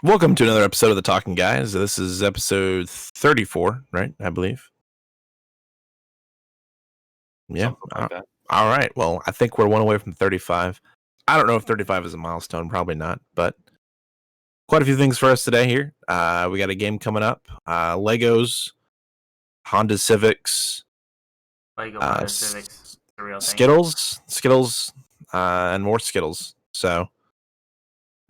Welcome to another episode of the Talking Guys. This is episode 34, right? I believe. Yeah. Something like that. All right. Well, I think we're one away from 35. I don't know if 35 is a milestone. Probably not, but quite a few things for us today here. We got a game coming up. Legos, Honda Civics, Lego Honda Civics, the real thing. Skittles, and more Skittles. So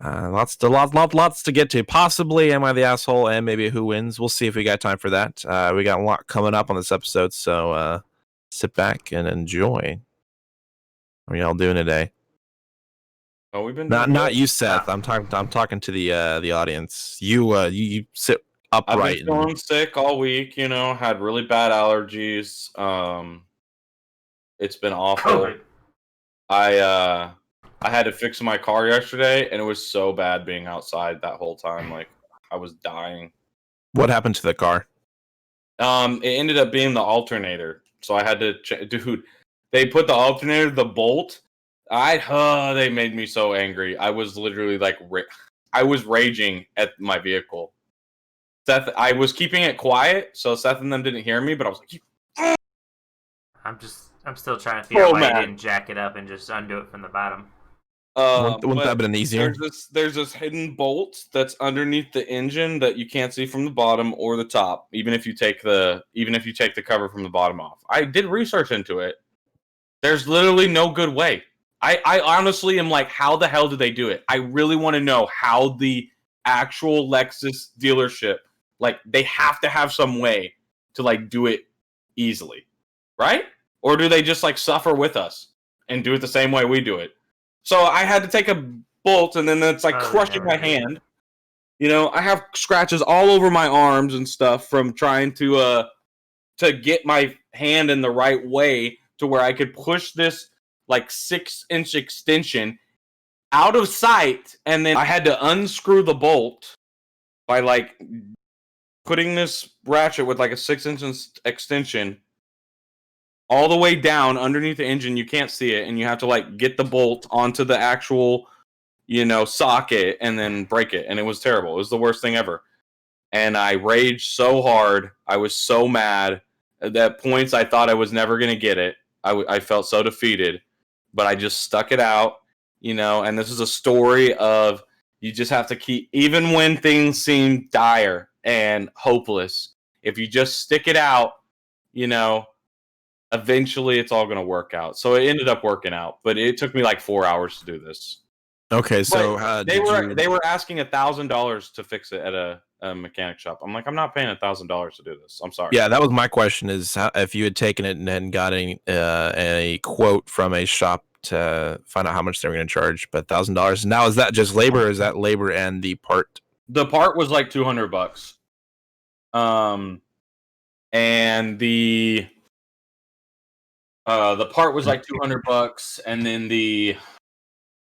lots to get to. Possibly, am I the asshole? And maybe who wins? We'll see if we got time for that. We got a lot coming up on this episode, so sit back and enjoy. What are y'all doing today? Oh, we've been not you, Seth. I'm talking to the audience. You sit upright. I've been feeling sick all week. Had really bad allergies. It's been awful. COVID. I had to fix my car yesterday, and it was so bad being outside that whole time. Like, I was dying. What happened to the car? It ended up being the alternator, so I had to. Dude, they put the alternator, the bolt. They made me so angry. I was literally like, I was raging at my vehicle. Seth, I was keeping it quiet, so Seth and them didn't hear me, but I was like, I'm still trying to figure out why I didn't jack it up and just undo it from the bottom. Wouldn't that have been easier? There's this hidden bolt that's underneath the engine that you can't see from the bottom or the top, even if you take the cover from the bottom off. I did research into it. There's literally no good way. I honestly am like, how the hell did they do it? I really want to know how the actual Lexus dealership, like, they have to have some way to like do it easily, right? Or do they just like suffer with us and do it the same way we do it? So I had to take a bolt, and then it's like crushing my hand. I have scratches all over my arms and stuff from trying to get my hand in the right way to where I could push this like 6-inch extension out of sight, and then I had to unscrew the bolt by like putting this ratchet with like a 6-inch extension all the way down underneath the engine. You can't see it, and you have to like get the bolt onto the actual, socket and then break it. And it was terrible. It was the worst thing ever. And I raged so hard. I was so mad. At points I thought I was never going to get it. I felt so defeated, but I just stuck it out, and this is a story of you just have to keep, even when things seem dire and hopeless, if you just stick it out, eventually it's all going to work out. So it ended up working out, but it took me like 4 hours to do this. Okay, so they were asking $1,000 to fix it at a mechanic shop. I'm like, I'm not paying $1,000 to do this. I'm sorry. Yeah, that was my question: is if you had taken it and gotten a quote from a shop to find out how much they were going to charge, but $1,000. Now, is that just labor? Or is that labor and the part? The part was like $200. And the part was like $200, and then the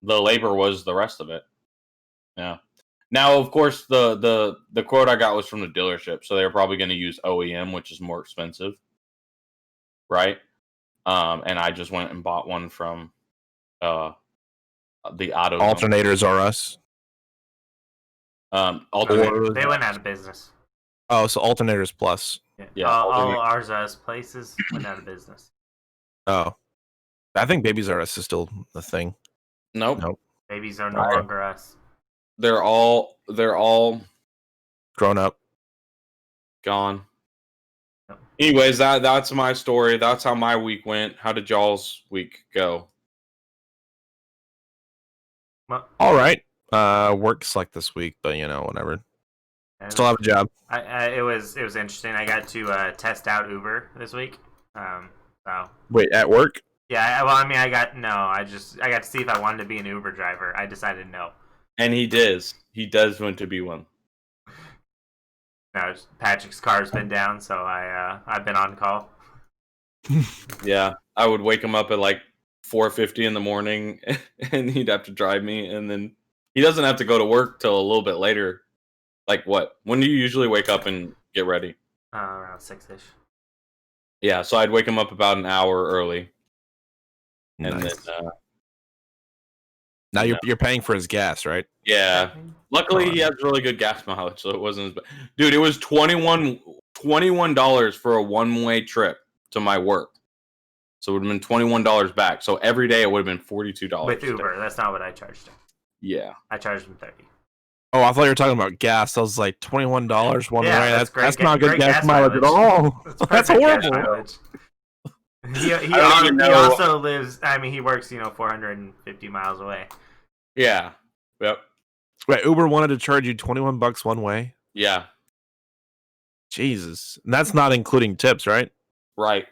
labor was the rest of it. Yeah. Now, of course, the quote I got was from the dealership, so they were probably going to use OEM, which is more expensive, right? And I just went and bought one from the auto. Alternators are us. Alternators. They went out of business. Oh, so alternators plus. Yeah. All ours us places went out of business. Oh, I think Babies R Us is still a thing. Nope. Babies are no longer us. They're all grown up, gone. Yep. Anyways, that's my story. That's how my week went. How did y'all's week go? Well, all right. Works like this week, but whatever. Still have a job. It was interesting. I got to test out Uber this week. So. Wait, at work? Yeah. Well, I mean, I got to see if I wanted to be an Uber driver. I decided no. And he does. He does want to be one. No, Patrick's car's been down, so I've been on call. Yeah, I would wake him up at like 4:50 in the morning, and he'd have to drive me, and then he doesn't have to go to work till a little bit later. Like what? When do you usually wake up and get ready? Around 6-ish. Yeah, so I'd wake him up about an hour early, nice. And then Now you're paying for his gas, right? Yeah. Luckily, he has really good gas mileage, so it wasn't as bad. Dude, it was $21 for a one-way trip to my work. So it would have been $21 back. So every day it would have been $42. With Uber. That's not what I charged him. Yeah. I charged him $30. Oh, I thought you were talking about gas. I was like $21 one way. That's not good gas mileage at all. That's horrible. He also lives. I mean, he works 450 miles away. Yeah. Yep. Wait, Uber wanted to charge you $21 one way? Yeah. Jesus. And that's not including tips, right? Right.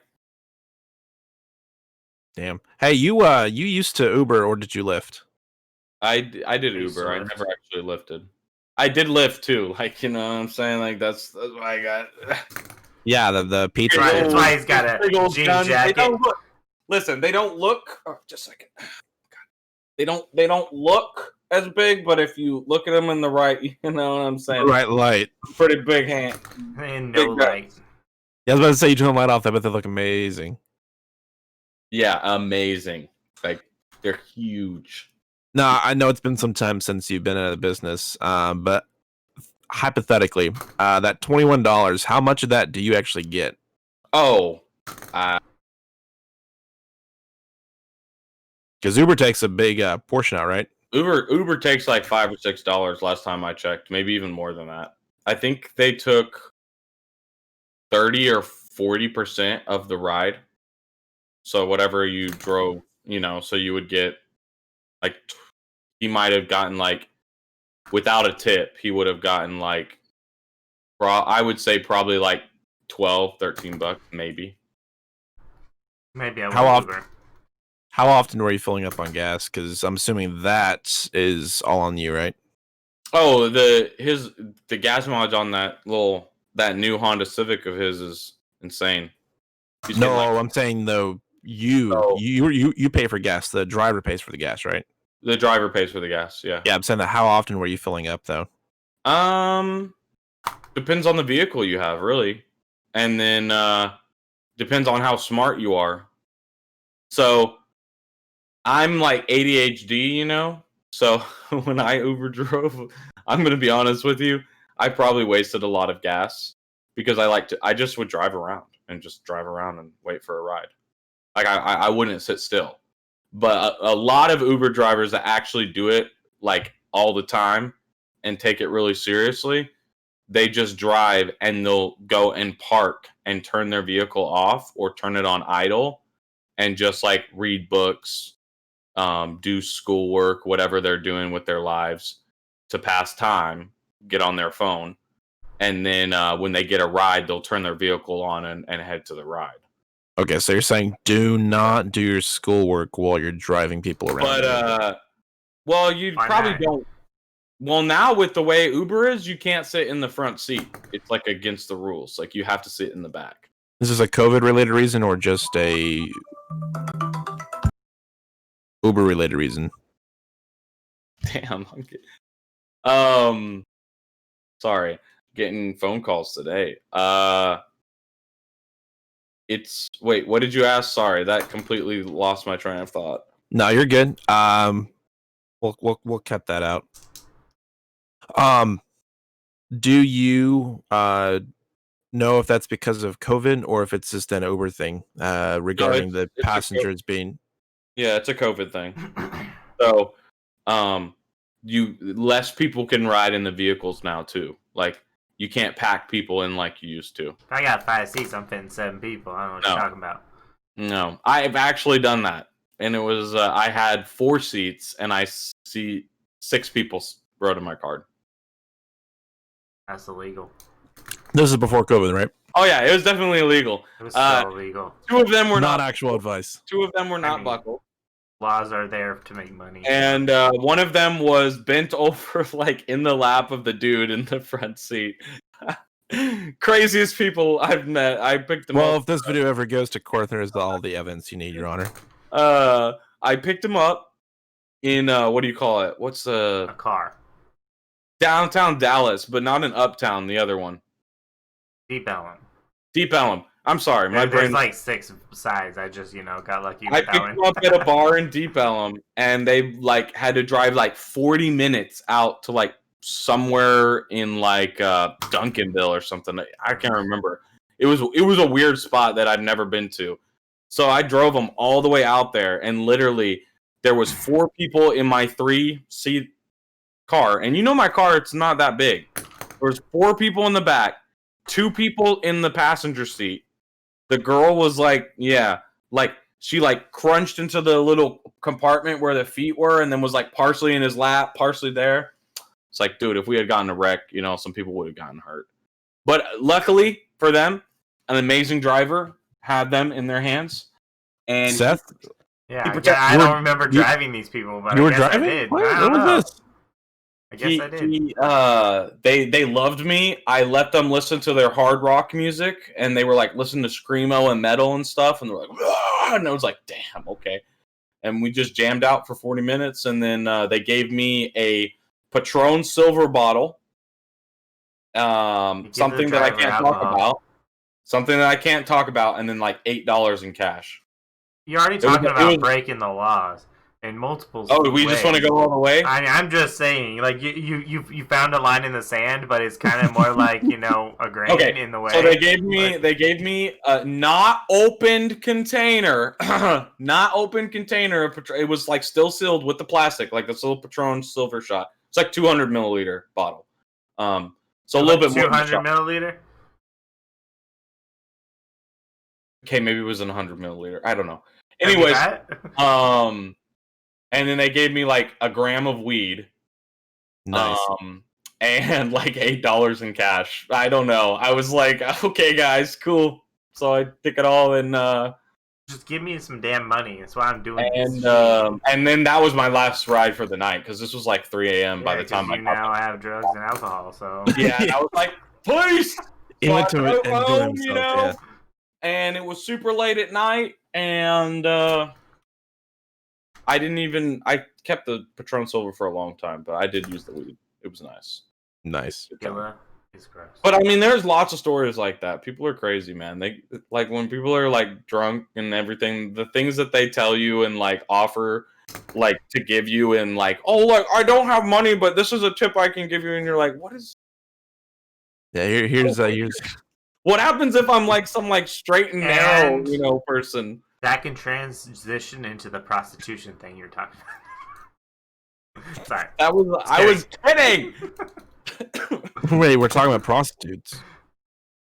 Damn. Hey, you used to Uber or did you Lyft? I did Uber. I never actually lifted. I did Lyft too. Like, you know what I'm saying? Like that's why I got Yeah, the pizza. Right, that's why he's got a jean jacket. Listen, they don't look just a second. They don't look as big, but if you look at them in the right, you know what I'm saying? Right light. Pretty big hand. And no light. Yeah, I was about to say you turn the light off, but they look amazing. Yeah, amazing. Like they're huge. No, I know it's been some time since you've been in the business, but hypothetically, that $21, how much of that do you actually get? Oh, because Uber takes a big portion out, right? Uber takes like $5 or $6 last time I checked, maybe even more than that. I think they took 30 or 40% of the ride. So whatever you drove, so you would get like he might have gotten like without a tip, he would have gotten like I would say probably like $12-13 maybe. Maybe I How will often? Uber. How often were you filling up on gas? Because I'm assuming that is all on you, right? Oh, the gas mileage on that new Honda Civic of his is insane. No, I'm saying though you pay for gas. The driver pays for the gas, right? The driver pays for the gas. Yeah. Yeah, I'm saying that. How often were you filling up though? Depends on the vehicle you have, really, and then depends on how smart you are. So I'm like ADHD, so when I Uber drove, I'm gonna be honest with you, I probably wasted a lot of gas because I just would drive around and wait for a ride. Like I wouldn't sit still. But a lot of Uber drivers that actually do it like all the time and take it really seriously, they just drive and they'll go and park and turn their vehicle off or turn it on idle and just like read books, do schoolwork, whatever they're doing with their lives to pass time, get on their phone. And then when they get a ride, they'll turn their vehicle on and head to the ride. Okay, so you're saying do not do your schoolwork while you're driving people around. But well, you probably don't. Well, now with the way Uber is, you can't sit in the front seat. It's like against the rules. Like you have to sit in the back. Is this a COVID-related reason or just a Uber-related reason? Damn. Sorry, getting phone calls today. Wait, what did you ask? Sorry, that completely lost my train of thought. No, you're good. We'll cut that out. Do you know if that's because of COVID or if it's just an Uber thing regarding the passengers being? Yeah, it's a COVID thing. So, less people can ride in the vehicles now too. Like you can't pack people in like you used to. I got 5 seats. I'm fitting 7 people. I don't know what you're talking about. No, I've actually done that, and it was I had 4 seats, and I see 6 people rode in my card. That's illegal. This is before COVID, right? Oh yeah, it was definitely illegal. It was still illegal. 2 of them were not actual advice. 2 of them were not buckled. Laws are there to make money. And one of them was bent over like in the lap of the dude in the front seat. Craziest people I've met. I picked them up. Well, if this video ever goes to court, there's all the evidence you need, Your Honor. I picked him up in what do you call it? What's a car? Downtown Dallas, but not in Uptown, the other one. Deep Ellum. Deep Ellum. I'm sorry, my There's brain. like 6 sides. I just got lucky I with that picked one. them up at a bar in Deep Ellum, and they like had to drive like 40 minutes out to like somewhere in like Duncanville or something. I can't remember. It was a weird spot that I'd never been to. So I drove them all the way out there, and literally there was 4 people in my 3-seat car, and my car, it's not that big. There was 4 people in the back, 2 people in the passenger seat. The girl was like, she like crunched into the little compartment where the feet were, and then was like partially in his lap, partially there. It's like, dude, if we had gotten a wreck, some people would have gotten hurt. But luckily for them, an amazing driver had them in their hands. And Seth, Yeah, I don't remember driving these people, but I guess I did. What? I don't What know. was this? I guess I did. They loved me. I let them listen to their hard rock music, and they were like listening to screamo and metal and stuff, and they're like, "Ah!" And I was like, damn, okay. And we just jammed out for 40 minutes, and then they gave me a Patron silver bottle, something that I can't talk about, and then like $8 in cash. You're already talking about breaking the laws in multiple. Oh, we just want to go all the way. I'm just saying, like you found a line in the sand, but it's kind of more like a grain in the way. So they gave me a not opened container, not open container of Patron. It was like still sealed with the plastic, like this little Patron silver shot. It's like 200 milliliter bottle. So a little bit more. 200 milliliter. Okay, maybe it was in 100 milliliter. I don't know. Anyways, and then they gave me like a gram of weed. Nice. And like $8 in cash. I don't know. I was like, okay, guys, cool. So I took it all and just give me some damn money. That's why I'm doing this. And then that was my last ride for the night because this was like 3 a.m. by the time I now have drugs and alcohol. So yeah, and I was like, please. He went to it and do himself, yeah. And it was super late at night, and I kept the Patron Silver for a long time, but I did use the weed. It was nice. Nice. Tequila is gross. But I mean, there's lots of stories like that. People are crazy, man. They like when people are like drunk and everything, the things that they tell you and like offer like to give you and like, oh, look, I don't have money, but this is a tip I can give you, and you're like, what is? Yeah, here's what happens if I'm like some like straight and narrow, person? That can transition into the prostitution thing you're talking about. Sorry. I was kidding. Wait, we're talking about prostitutes.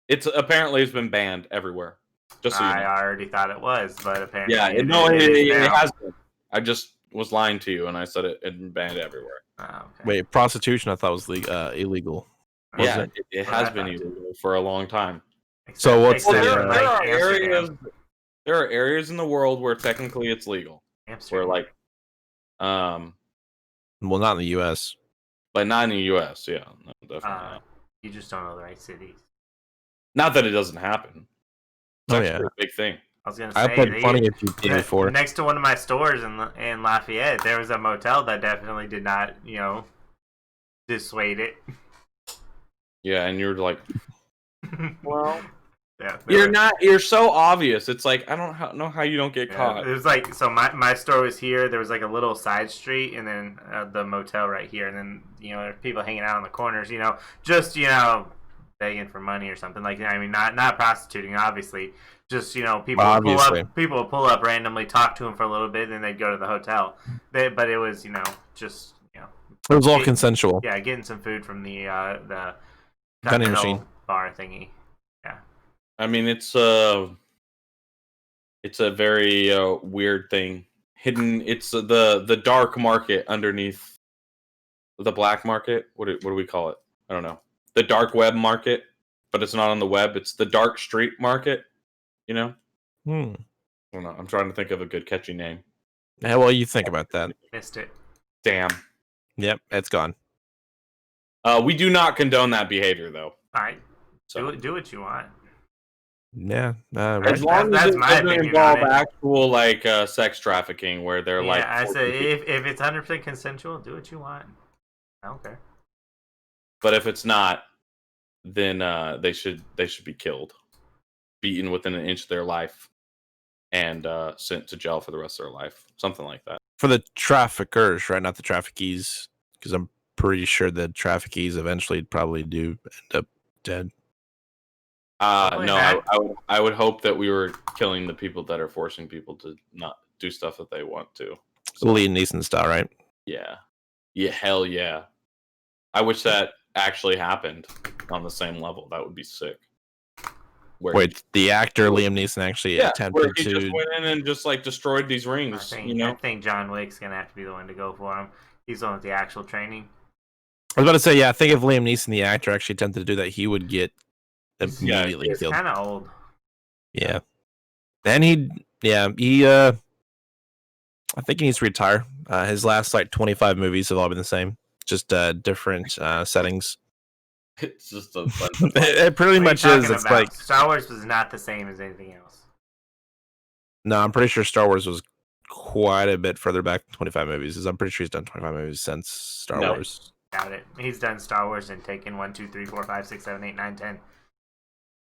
It's been banned everywhere. Just so I already thought it was, but apparently it has been. I just was lying to you, and I said it been banned everywhere. Oh, okay. Wait, prostitution I thought was illegal. Yeah, it has been illegal for a long time. So what's there are areas in the world where technically it's legal. Amsterdam. Where like, well, not in the U.S. But not in the U.S. Yeah, no, definitely not. You just don't know the right cities. Not that it doesn't happen. It's a big thing. I was gonna say, I've been funny if you did before. Next to one of my stores in Lafayette, there was a motel that definitely did not, dissuade it. Yeah, and you're like, well, yeah, you're so obvious. It's like, I don't know how you don't get caught. It was like, so my store was here. There was like a little side street, and then the motel right here, and then there's people hanging out on the corners. Just begging for money or something like that. I mean, not prostituting, obviously. Just people would pull up randomly, talk to them for a little bit, and then they'd go to the hotel. But it was just it was all consensual. Yeah, getting some food from the vending machine bar thingy. Yeah, I mean, it's a very weird thing. Hidden. It's the dark market underneath the black market. What do we call it? I don't know. The dark web market, but it's not on the web. It's the dark street market. I don't know. I'm trying to think of a good catchy name. Yeah, well, you think about that. Missed it. Damn. Yep, it's gone. We do not condone that behavior, though. All right. So do what you want. Yeah. As long as it doesn't involve actual like sex trafficking, where they're like. Yeah, I say if it's 100% consensual, do what you want. I don't care. But if it's not, then they should be killed. beaten within an inch of their life and sent to jail for the rest of their life, something like that. For the traffickers, right? Not the traffickees, because I'm pretty sure the traffickees eventually probably do end up dead. Hopefully No, not. I would hope that we were killing the people that are forcing people to not do stuff that they want to. So, Liam Neeson style, right? yeah, hell yeah. I wish that actually happened on the same level. That would be sick. Where Wait, the actor Liam Neeson actually where attempted he just to. went in and just like destroyed these rings. I think John Wick's gonna have to be the one to go for him. He's the one with the actual training. I was about to say, yeah, I think if Liam Neeson, the actor, actually attempted to do that, he would get immediately He's killed. kind of old. Yeah, and he I think he needs to retire. His last like 25 movies have all been the same, just different settings. It's just a bunch of It pretty What are you much is. talking It's about? like Star Wars was not the same as anything else. no, I'm pretty sure Star Wars was quite a bit further back than 25 movies. I'm pretty sure he's done 25 movies since Star No. Wars. Doubt it. He's done Star Wars and taken 1, 2, 3, 4, 5, 6, 7, 8, 9, 10.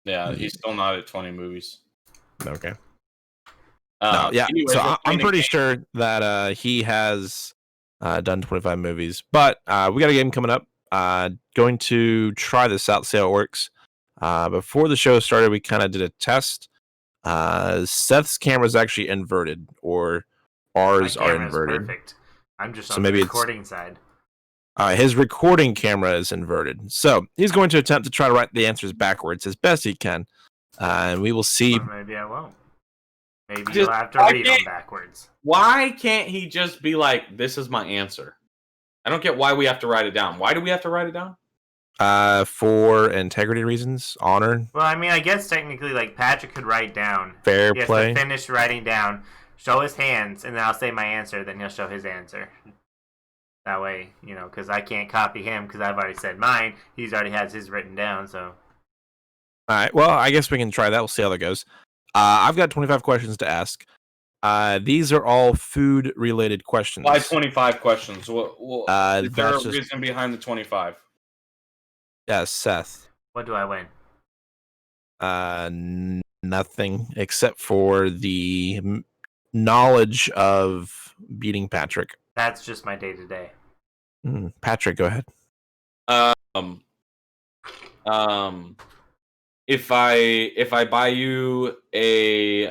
Yeah, he's still not at 20 movies. Okay. No, yeah. Anyways, So we're I'm playing a pretty game. sure that he has done 25 movies, but we got a game coming up. Going to try this out, see how it works. Before the show started, we kind of did a test. Seth's camera is actually inverted, or ours My are camera's inverted. perfect. I'm just So on the maybe it's- recording side. His recording camera is inverted, so he's going to attempt to try to write the answers backwards as best he can, and we will see. Or maybe I won't. Maybe Just- you'll have to I read them can't- backwards. Why can't he just be like, "This is my answer"? I don't get why we have to write it down. Why do we have to write it down? For integrity reasons, honor, Well, I mean, I guess technically, like, Patrick could write down. fair He has play. to finish writing down, show his hands, and then I'll say my answer, then he'll show his answer. That way, because I can't copy him because I've already said mine. He's already has his written down, so. All right. Well, I guess we can try that. We'll see how that goes. I've got 25 questions to ask. These are all food-related questions. Why 25 questions? Well, is there a that's just- reason behind the 25? Yeah, Seth. What do I win? Nothing except for the knowledge of beating Patrick. That's just my day-to-day. Patrick, go ahead. If I buy you a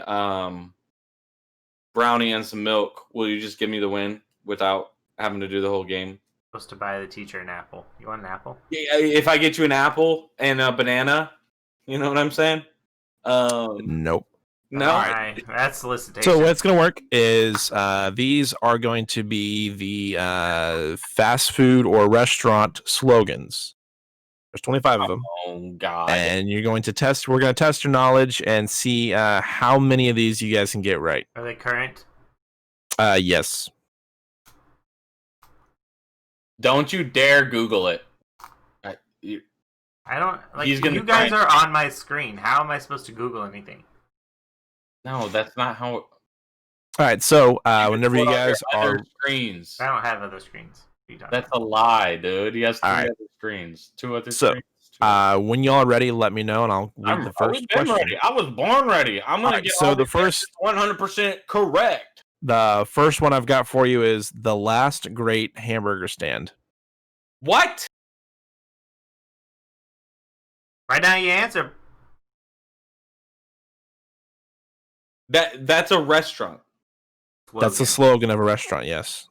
brownie and some milk, will you just give me the win without having to do the whole game? Supposed to buy the teacher an apple. You want an apple? Yeah, if I get you an apple and a banana, you know what I'm saying? Nope. No. Alright, that's solicitation. So what's going to work is these are going to be the fast food or restaurant slogans. There's 25 of them. Oh God. And you're going to test. We're going to test your knowledge and see how many of these you guys can get right. Are they current? Yes. Don't you dare Google it. I don't like. He's gonna You guys try- are on my screen. How am I supposed to Google anything? No, that's not how. All right. So whenever you Put on your guys other are, screens. I don't have other screens. What are you talking That's a lie, dude. He has 3 All right. other screens. 2 other So, screens. 2 other- when y'all are ready, let me know and I'll read the I was first been question. ready. I was born ready. I'm gonna Alright, get so all the these first- answers 100% correct. The first one I've got for you is the last great hamburger stand. What? Right now, you answer. That's a restaurant. That's the Slogan. slogan of a restaurant. Yes.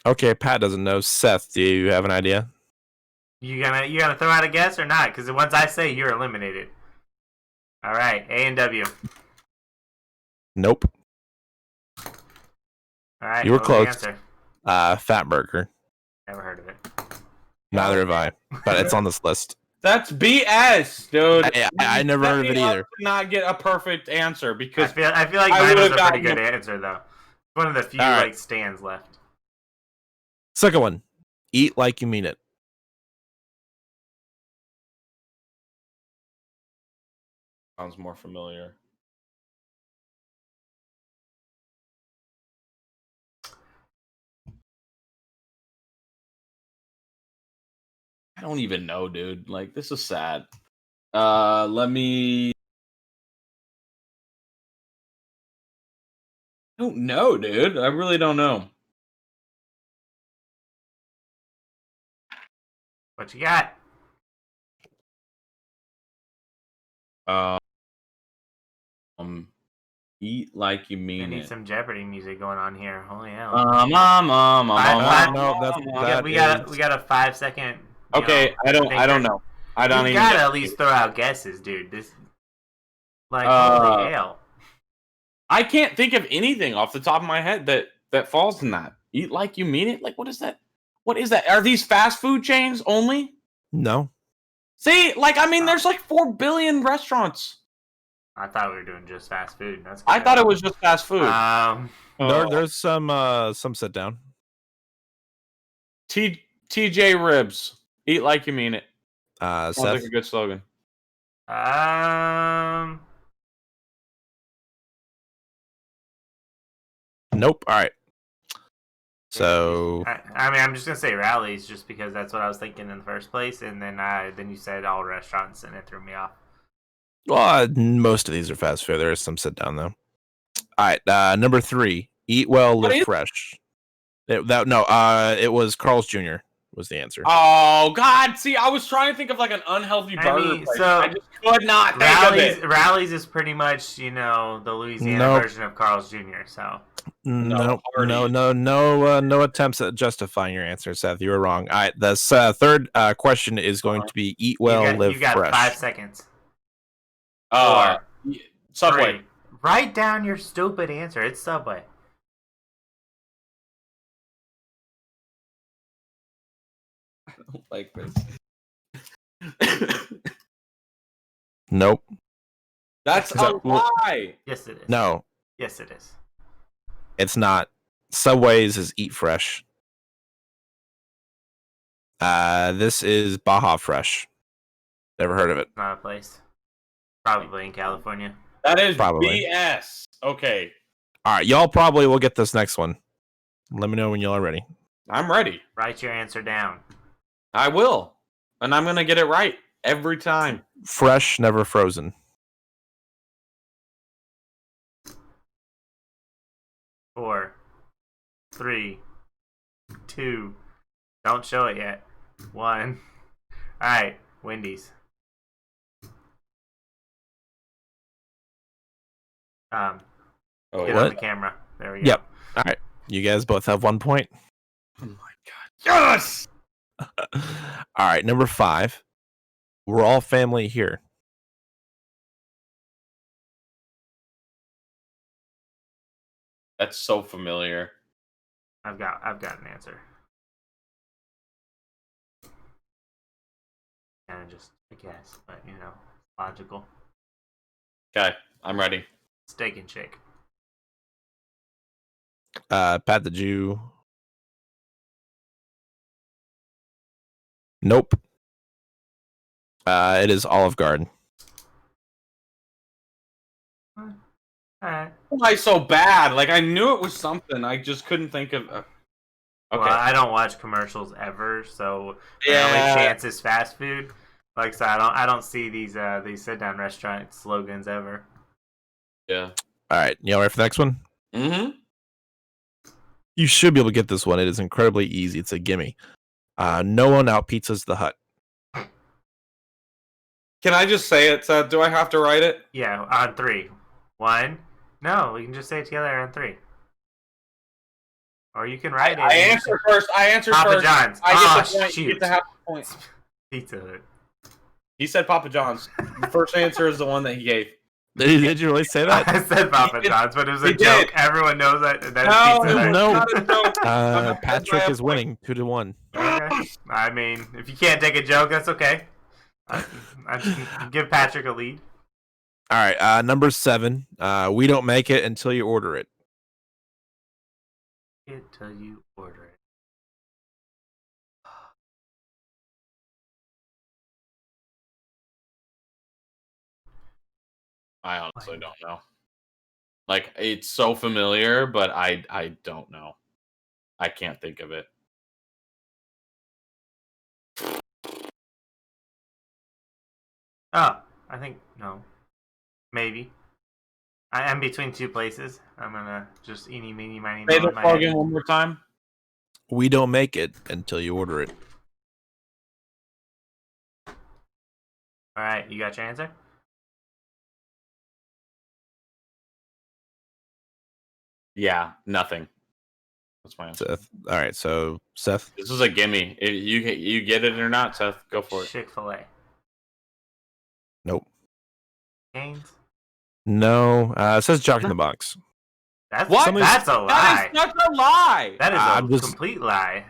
Okay, Pat doesn't know. Seth, do you have an idea? You gonna throw out a guess or not? Because once I say, you're eliminated. All right, A and W. Nope. All right, You were what was the close. answer? Fat burger. Never heard of it. Neither have I, but it's on this list. That's BS, dude. I never heard of it either. Not get a perfect answer I because feel like I mine was a would've pretty gotten good answer though. It's one of the few All right. like stands left. Second one, eat like you mean it. sounds more familiar. I don't even know, dude. Like, this is sad. Let me. I don't know, dude. I really don't know. What you got? Eat like you I mean need it. some Jeopardy music going on here. Holy hell! We got a 5-second. Okay, I don't know. I don't You even. gotta at least throw out guesses, dude. This, like, holy hell! I can't think of anything off the top of my head that falls in that. Eat like you mean it. Like, what is that? What is that? Are these fast food chains only? No. See, like, I mean, there's like 4 billion restaurants. I thought we were doing just fast food. That's I thought it was just fast food. There's some sit down. TJ Ribs. Eat like you mean it. Sounds Seth. like a good slogan. Nope. All right. So I mean, I'm just gonna say Rallies, just because that's what I was thinking in the first place, and then you said all restaurants, and it threw me off. well, most of these are fast food. There is some sit down though. All right. Number 3. Eat well, live fresh. It was Carl's Jr. was the answer. Oh God! See, I was trying to think of like an unhealthy burger place. So I just could not think of it. Rallies is pretty much the Louisiana version of Carl's Jr. So no attempts at justifying your answer, Seth. You were wrong. All right. The third question is going to be eat well, live fresh. You got 5 seconds. 4, Subway. 3. Write down your stupid answer. It's Subway. I don't like this. Nope. That's a lie. Yes, it is. No. Yes, it is. It's not. Subway's is eat fresh. This is Baja Fresh. Never heard of it. Not a place. Probably in California. That is probably BS. Okay. All right, y'all probably will get this next one. Let me know when y'all are ready. I'm ready. Write your answer down. I will. And I'm going to get it right every time. Fresh, never frozen. 4, 3, 2. Don't show it yet. 1. All right, Wendy's. Get on the camera. There we go. Yep. All right. You guys both have 1 point. Oh my God. Yes! All right. Number 5. We're all family here. That's so familiar. I've got an answer. Kind of just a guess, but logical. Okay, I'm ready. Steak and Shake. Pat the Jew. Nope. It is Olive Garden. Alright. Why so bad? Like, I knew it was something. I just couldn't think of. Okay. Well, I don't watch commercials ever, so my only chance is fast food. Like, so I don't see these sit down restaurant slogans ever. Yeah. All right, y'all ready for the next one? Mm-hmm. You should be able to get this one. It is incredibly easy. It's a gimme. No one out pizzas the Hut. Can I just say it, Seth? Do I have to write it? Yeah, on 3. 1. No, we can just say it together on 3. Or you can write it. I answer first. Papa John's. I get the point. Shoot. You get to have the point. Pizza Hut. He said Papa John's. The first answer is the one that he gave. Did you really say that? I said Papa John's, but it was a joke. Everyone knows that. That's Pizza Hut. No. Not a joke. Patrick is winning 2-1. Okay. I mean, if you can't take a joke, that's okay. I just give Patrick a lead. All right, number 7. We don't make it until you order it. Until you order it. I honestly don't know. Like, it's so familiar, but I don't know. I can't think of it. Oh, I think no, maybe. I'm between two places. I'm gonna just eeny, meeny, miny, Say moe the in my head. slogan one more time. We don't make it until you order it. All right, you got your answer? Yeah, nothing. That's my answer. Seth. All right, so Seth. This is a gimme. If you get it or not, Seth, go for it. Chick-fil-A. Nope. Canes. No. It says Jack in the Box. That's What? That's a That lie. is such a lie. That is I'm a just- complete lie.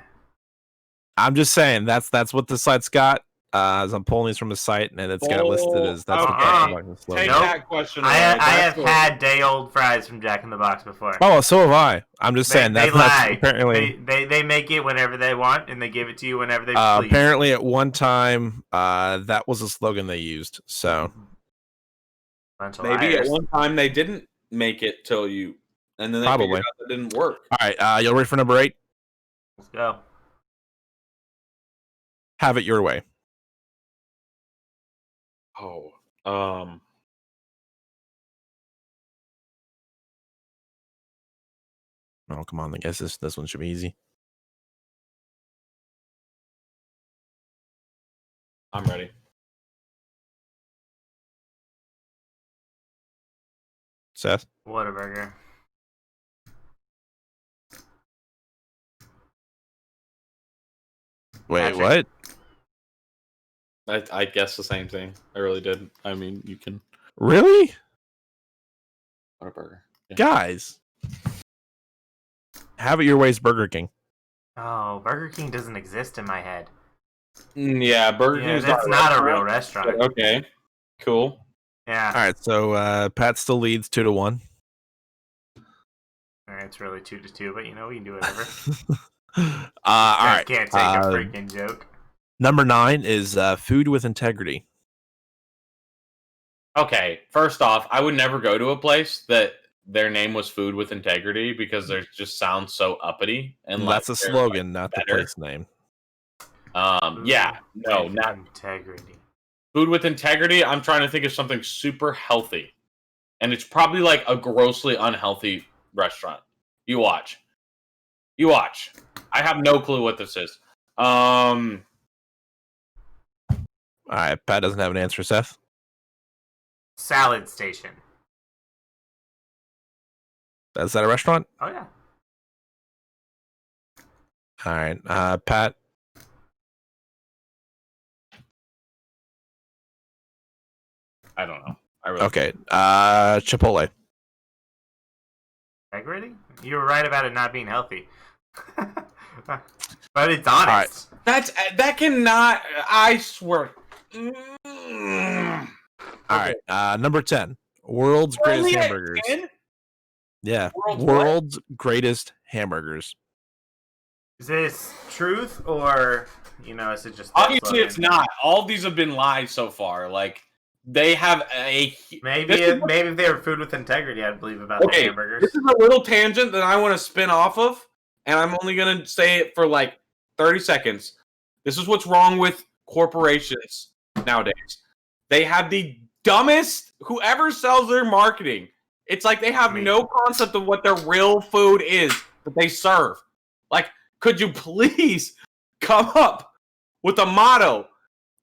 I'm just saying that's what the site's got. As I'm pulling these from the site, and it's got it listed as that's what Jack in the Box is Take slogan. Nope. that question away. I That's have had day old fries from Jack in the Box before. Oh, so have I. I'm just saying They that's lie. apparently. They make it whenever they want, and they give it to you whenever they please. Apparently, at one time, that was a slogan they used. So Bunch of maybe liars. at one time they didn't make it till you, and then they Probably. figured out that didn't work. all right, y'all ready for number 8? Let's go. Have it your way. Oh, Oh, come on! I guess this one should be easy. I'm ready. Seth. Whataburger. Wait, Patrick. what? I guess the same thing. I really did. I mean, you can. Really, Whataburger. Yeah. guys? Have it your way is Burger King. Oh, Burger King doesn't exist in my head. Yeah, Burger King Yeah, is that's not a real but restaurant. okay, cool. Yeah. All right, so Pat still leads 2-1. All right, it's really 2-2, but you know we can do whatever. All You right. guys can't take a freaking joke. Number 9 is food with integrity. Okay, first off, I would never go to a place that their name was Food with Integrity because they just sound so uppity and like That's a they're, slogan, not the better. place name. Yeah, no, With not integrity. Food with Integrity. I'm trying to think of something super healthy, and it's probably like a grossly unhealthy restaurant. You watch. I have no clue what this is. All right, Pat doesn't have an answer. Seth. Salad Station. Is that a restaurant? Oh yeah. All right, Pat. I don't know. I really Okay, Chipotle. Integrity? You were right about it not being healthy. But it's honest. that cannot. I swear. Mm. All right, number 10. World's greatest Only at hamburgers. 10? Yeah, World's what? world's greatest hamburgers. Is this truth or is it just Obviously, it's not. All these have been lies so far. Like they have a Maybe if they were food with integrity, I'd believe about the hamburgers. This is a little tangent that I want to spin off of, and I'm only going to say it for like 30 seconds. This is what's wrong with corporations nowadays. They have the dumbest, whoever sells their marketing. It's like they have no concept of what their real food is that they serve. Like, could you please come up with a motto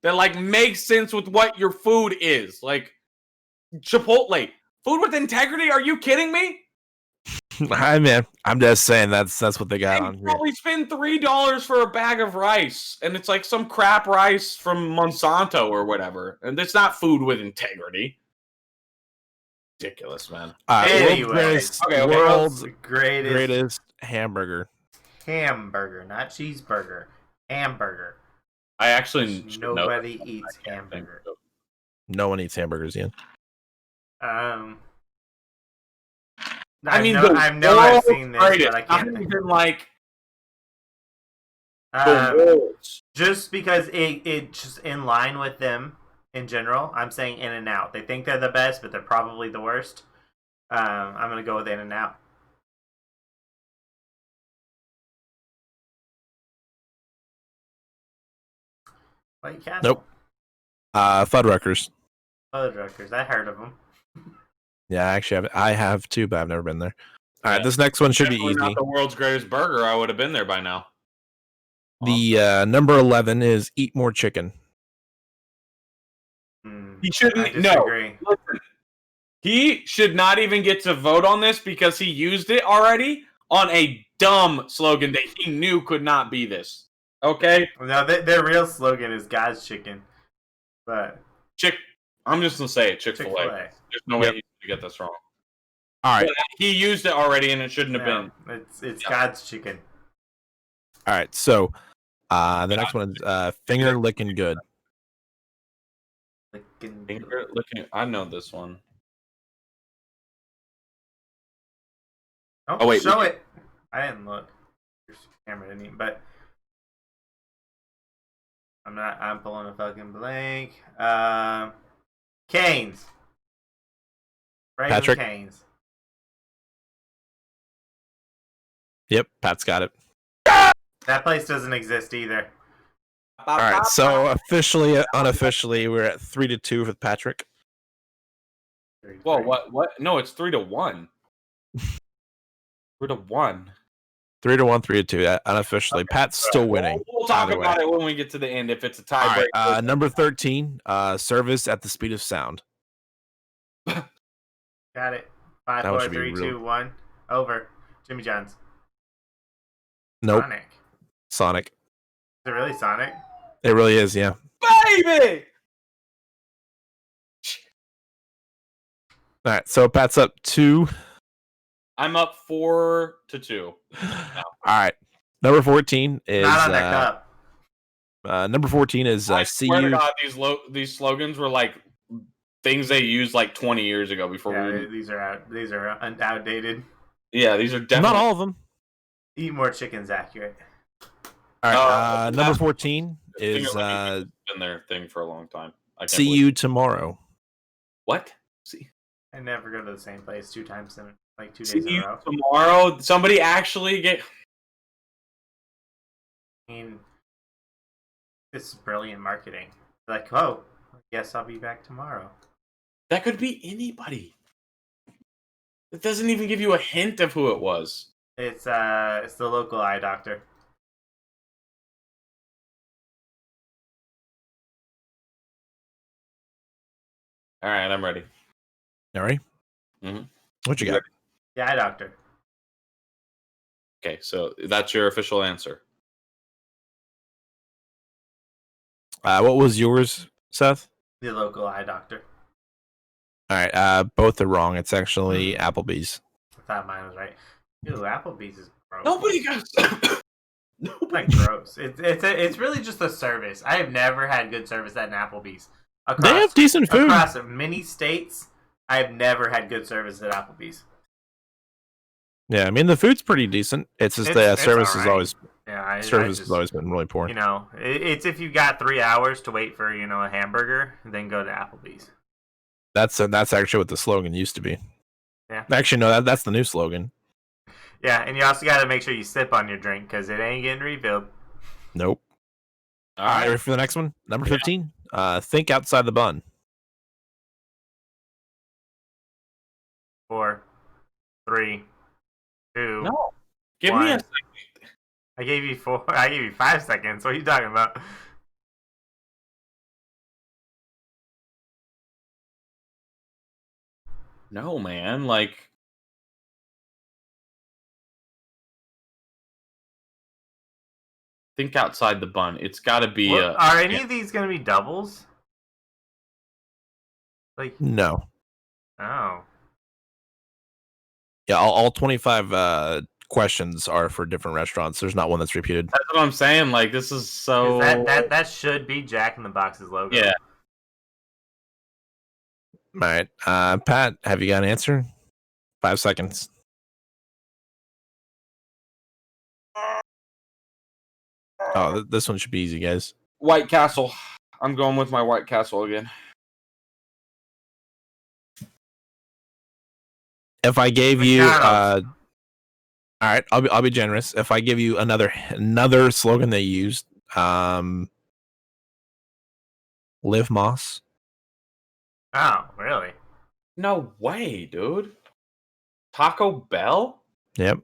that like makes sense with what your food is? Like Chipotle, food with integrity? Are you kidding me? Hi, man. I'm just saying that's what they got on They here. probably spend $3 for a bag of rice, and it's like some crap rice from Monsanto or whatever, and it's not food with integrity. Ridiculous, man. Anyways, world's greatest greatest hamburger. hamburger, not cheeseburger. Hamburger. I actually Nobody eats hamburger. No one eats hamburgers, Ian. I know I've seen this, but I can't Not think. even like the world's. Just because it's just in line with them in general, I'm saying In-N-Out. They think they're the best, but they're probably the worst. I'm gonna go with In-N-Out. White Castle. Nope. Fuddruckers. Fuddruckers. I heard of them. Yeah, actually, I have too, but I've never been there. All right, Yeah. this next one should be Definitely easy. not the world's greatest burger. I would have been there by now. The number 11 is Eat More Chicken. He I shouldn't. No, disagree. listen. He should not even get to vote on this because he used it already on a dumb slogan that he knew could not be this. Okay, No, their real slogan is God's chicken. But I'm just gonna say it. Chick-fil-A. Chick-fil-A. There's no way you get this wrong. All right, But he used it already, and it shouldn't have been. It's Yeah. God's chicken. all right. So the next one is Finger Licking Good. Finger licking. I know this one. Oh, wait, show it. I didn't look. Your camera didn't even, but I'm pulling a fucking blank. Canes. Raising Patrick? Canes. Yep, Pat's got it. That place doesn't exist either. All right, so officially, unofficially, we're at 3-2 with Patrick. Whoa, what? No, it's 3-1. 3-1. 3-1, 3-2. Unofficially, Pat's still winning. We'll talk either way. about it when we get to the end. If it's a All tiebreaker. right, number 13, Service at the Speed of Sound. Got it. 5, That one 4, should be 3, real. 2, 1. Over. Jimmy John's. Nope, Sonic. Sonic. Is it really Sonic? It really is, yeah. Baby! All right, so Pat's up 2. I'm up 4-2. All right, number 14 is Not on their cup. number 14 is I see swear to you. God, these slogans were like things they used like 20 years ago before Yeah, we. these are outdated. Yeah, these are definitely Not all of them. Eat More Chicken's accurate. All right, number Finger 14 is licking been their thing for a long time. I can't see believe- you tomorrow. What? See I never go to the same place 2 times in like 2 see days in you a row. tomorrow. Somebody actually get. I mean, this is brilliant marketing. Like, oh, I guess I'll be back tomorrow. That could be anybody. It doesn't even give you a hint of who it was. It's the local eye doctor. All right, I'm ready. All right. Mhm. What you got? The eye doctor. Okay, so that's your official answer. What was yours, Seth? The local eye doctor. All right, both are wrong. It's actually Applebee's. I thought mine was right. Ew, Applebee's is gross. Nobody got. Like gross. It's really just the service. I have never had good service at an Applebee's. They have decent food. Across many states, I have never had good service at Applebee's. Yeah, I mean the food's pretty decent. It's just the It's service is alright. always Yeah, service has always been really poor. You know, it's if you got 3 hours to wait for a hamburger, then go to Applebee's. That's actually what the slogan used to be. Yeah. Actually, no, that's the new slogan. Yeah, and you also got to make sure you sip on your drink because it ain't getting refilled. Nope. All All right, right. ready for the next one? Number 15. Think outside the bun. 4, 3, 2. No. Give me a One. second. I gave you 4. I gave you 5 seconds. What are you talking about? No, man. Like, think outside the bun. It's got to be Well, are any of these going to be doubles? Like, No. oh. Yeah, all 25 questions are for different restaurants. There's not one that's repeated. That's what I'm saying. Like, this is so. 'Cause that should be Jack in the Box's logo. Yeah. All right. Pat, have you got an answer? 5 seconds. Oh, this one should be easy, guys. White Castle. I'm going with my White Castle again. If I gave you, McDonald's. all right, I'll be generous. If I give you another slogan they used, Live Moss. Oh, really? No way, dude. Taco Bell? Yep.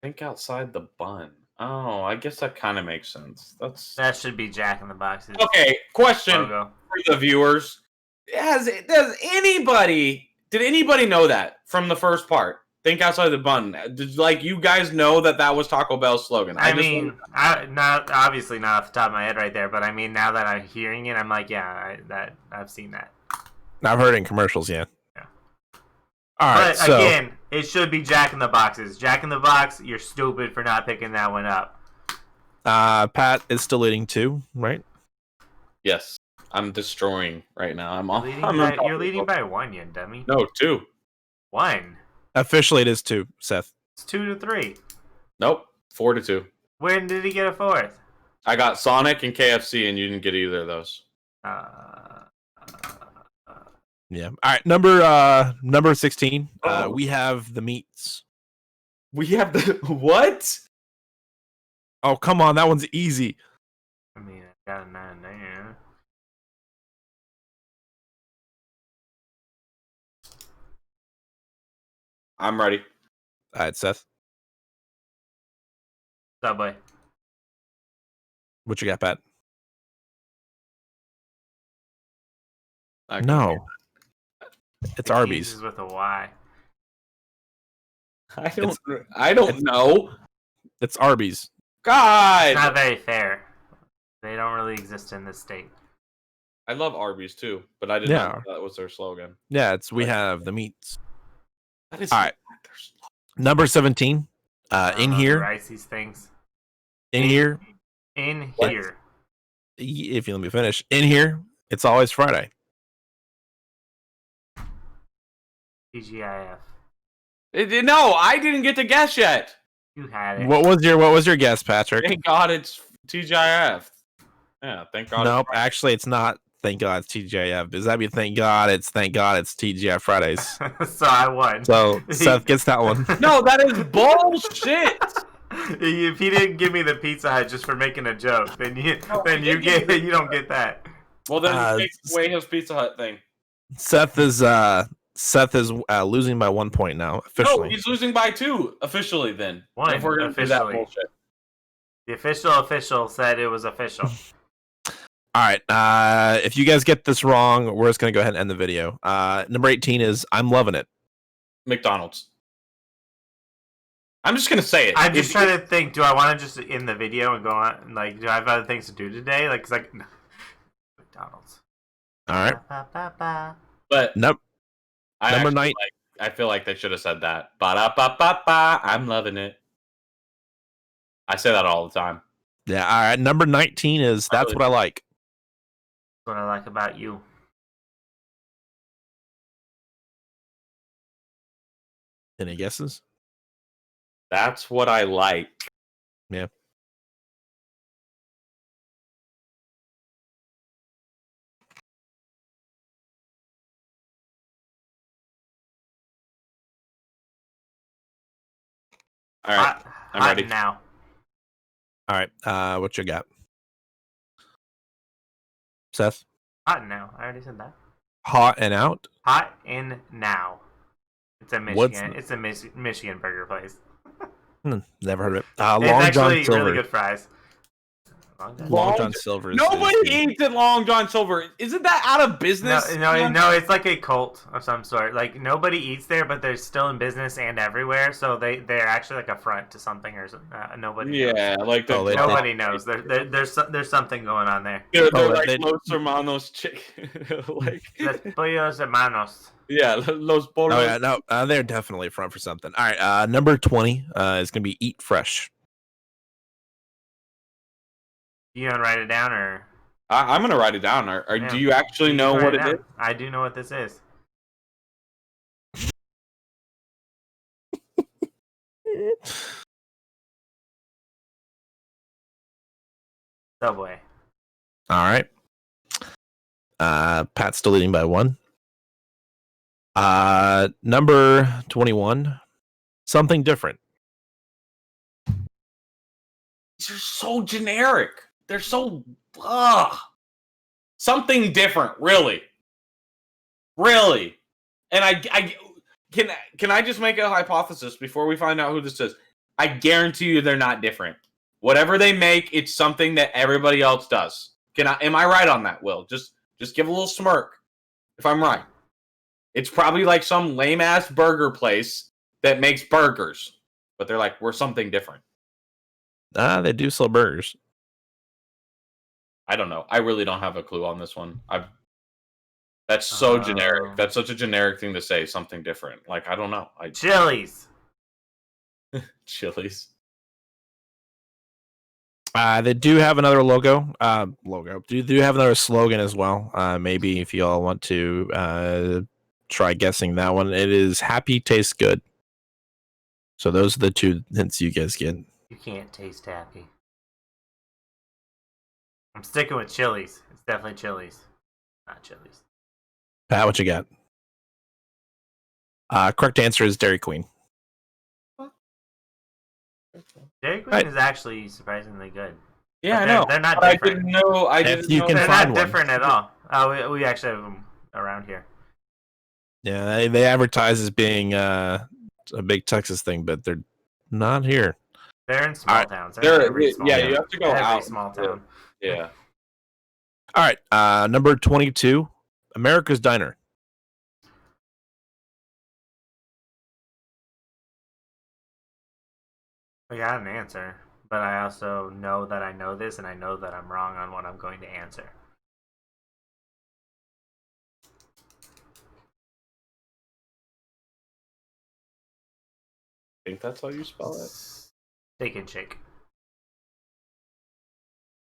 Think outside the bun. Oh, I guess that kind of makes sense. That should be Jack in the Box's Okay. Question logo. for the viewers: did anybody know that from the first part? Think outside the bun. Did you guys know that was Taco Bell's slogan? I mean, not obviously not off the top of my head right there, but I mean, now that I'm hearing it, I'm like, yeah, I've seen that. I've heard it in commercials, yeah. Yeah. All right, But so again, it should be Jack in the Box's. Jack in the Box, you're stupid for not picking that one up. Pat is still leading 2, right? Yes, I'm destroying right now. You're leading by 1, you dummy. No, 2. 1. Officially, it is 2, Seth. It's 2-3. Nope, 4-2. When did he get a 4th? I got Sonic and KFC, and you didn't get either of those. Yeah. All right, number 16. Oh. We have the meats. We have the what? Oh, come on, that one's easy. I mean, I got a 9 there. I'm ready. All right, Seth. Subway. What you got, Pat? I No. It's The Arby's. cheese is with a Y. I don't know. It's Arby's. God, It's not very fair. They don't really exist in this state. I love Arby's too, but I didn't know that was their slogan. Yeah, we have the meats. That is all right. Number 17. In here. Rice these things. In here. In here. If you let me finish. In here. It's always Friday. TGIF. No, I didn't get to guess yet. You had it. What was your guess, Patrick? Thank God it's TGIF. Yeah, thank God. Nope, actually it's not. Thank God it's TGIF. Does that mean thank God it's TGIF Fridays? So I won. So Seth gets that one. No, that is bullshit. If he didn't give me the Pizza Hut just for making a joke, then you don't get that. Well, then you take away his Pizza Hut thing. Seth is losing by 1 point now officially. No, he's losing by 2 officially. Then 1 if we're gonna do that bullshit. The official said it was official. All right. If you guys get this wrong, we're just gonna go ahead and end the video. Number 18 is I'm loving it. McDonald's. I'm just gonna say it. I'm just trying to think. Do I want to just end the video and go on? Like, do I have other things to do today? Like, 'cause McDonald's. All right. But nope. Number 9. I feel like they should have said that. Ba-da-ba-ba-ba. I'm loving it. I say that all the time. Yeah. All right. Number 19 is that's what I like. That's what I like about you. Any guesses? That's what I like. Yeah. All right. I'm ready now. All right. What you got? Seth? Hot now. I already said that. Hot and out? Hot in now. It's a Michigan. It's a Michigan burger place. Never heard of it. It's Long actually John Silver. really good fries. Long John Silver. Nobody eats at Long John Silver. Isn't that out of business? No, it's like a cult of some sort. Like nobody eats there, but they're still in business and everywhere. So they're actually like a front to something or nobody. Yeah, knows. like nobody knows. There's something going on there. They're like Los Hermanos chicken. Like Los Pollos Hermanos. Yeah, Los Pollos. Oh yeah, no, they're definitely front for something. All right, number 20 is gonna be Eat Fresh. You gonna write it down or? I'm gonna write it down. Do you actually know what it is? I do know what this is. Subway. All right. Pat's still leading by 1. Number 21. Something different. These are so generic. They're so Something different, really. Really. And I can I just make a hypothesis before we find out who this is? I guarantee you they're not different. Whatever they make, it's something that everybody else does. Am I right on that, Will? Just give a little smirk if I'm right. It's probably like some lame-ass burger place that makes burgers. But they're like, we're something different. They do sell burgers. I don't know. I really don't have a clue on this one. That's so generic. That's such a generic thing to say, something different. Like, I don't know. Chili's. Chili's. They do have another logo. Do have another slogan as well. Maybe if you all want to try guessing that one. It is happy tastes good. So those are the two hints you guys get. You can't taste happy. I'm sticking with Chili's. It's definitely Chili's. Not Chili's. Pat, what you got? Correct answer is Dairy Queen. Dairy Queen is actually surprisingly good. Yeah, I know. They're not but different. I didn't know. They're find not one. different at all. We actually have them around here. Yeah, they advertise as being a big Texas thing, but they're not here. They're in small towns. You have to go every out. small town. Yeah. All right, number 22, America's Diner. I got an answer, but I also know that I know this, and I know that I'm wrong on what I'm going to answer. I think that's how you spell it. Steak and Shake.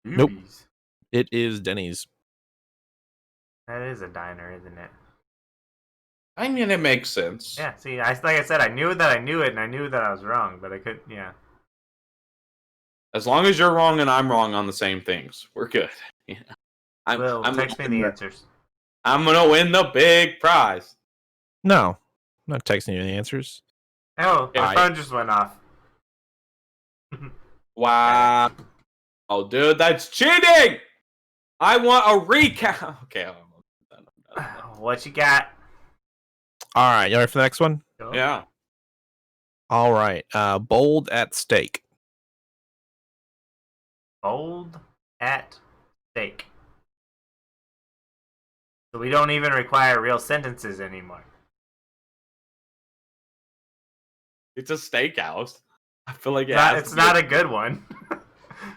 Nope. Oobies. It is Denny's. That is a diner, isn't it? I mean, it makes sense. Yeah, see, like I said, I knew that I knew it, and I knew that I was wrong, but I couldn't, yeah. As long as you're wrong and I'm wrong on the same things, we're good. Yeah. Will, text me the answers. I'm going to win the big prize. No, I'm not texting you the answers. Oh, my phone just went off. Wow. Oh, dude, that's cheating! I want a recount. Okay, I'm done. What you got? All right, you ready for the next one? Go. Yeah. All right, bold at stake. Bold at stake. So we don't even require real sentences anymore. It's a steakhouse. I feel like It's not a good one.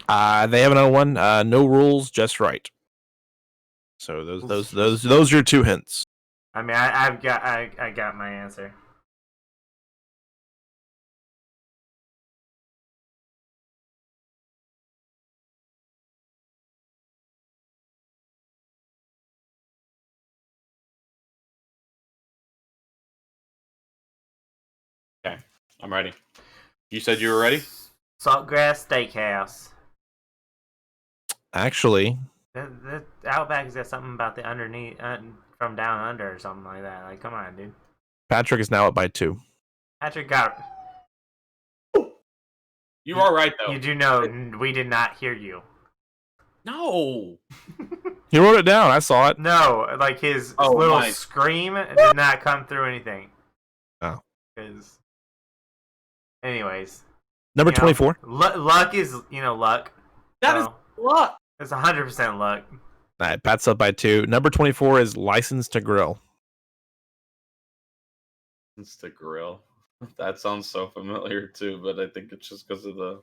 They have another one. No rules, just right. So those are your two hints. I mean, I got my answer. Okay, I'm ready. You said you were ready? Saltgrass Steakhouse. Actually, The Outback has got something about the underneath, from down under or something like that. Like, come on, dude. Patrick is now up by 2. Patrick got. You are right, though. You do know we did not hear you. No. He wrote it down. I saw it. No, like his little scream did not come through anything. Oh. Anyways. Number 24. Luck is, luck. That is luck. It's 100% luck. All right, Pat's up by 2. Number 24 is License to Grill. It's the grill. That sounds so familiar too, but I think it's just because of the.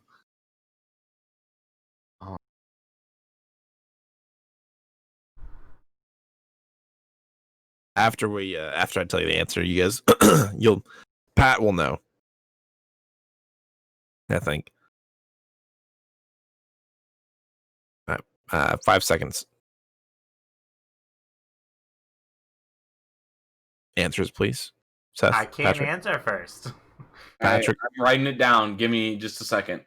Oh. After I tell you the answer, you guys, Pat will know. I think. 5 seconds. Answers, please. Seth, I can't Patrick. answer first. Patrick. I'm writing it down. Give me just a second.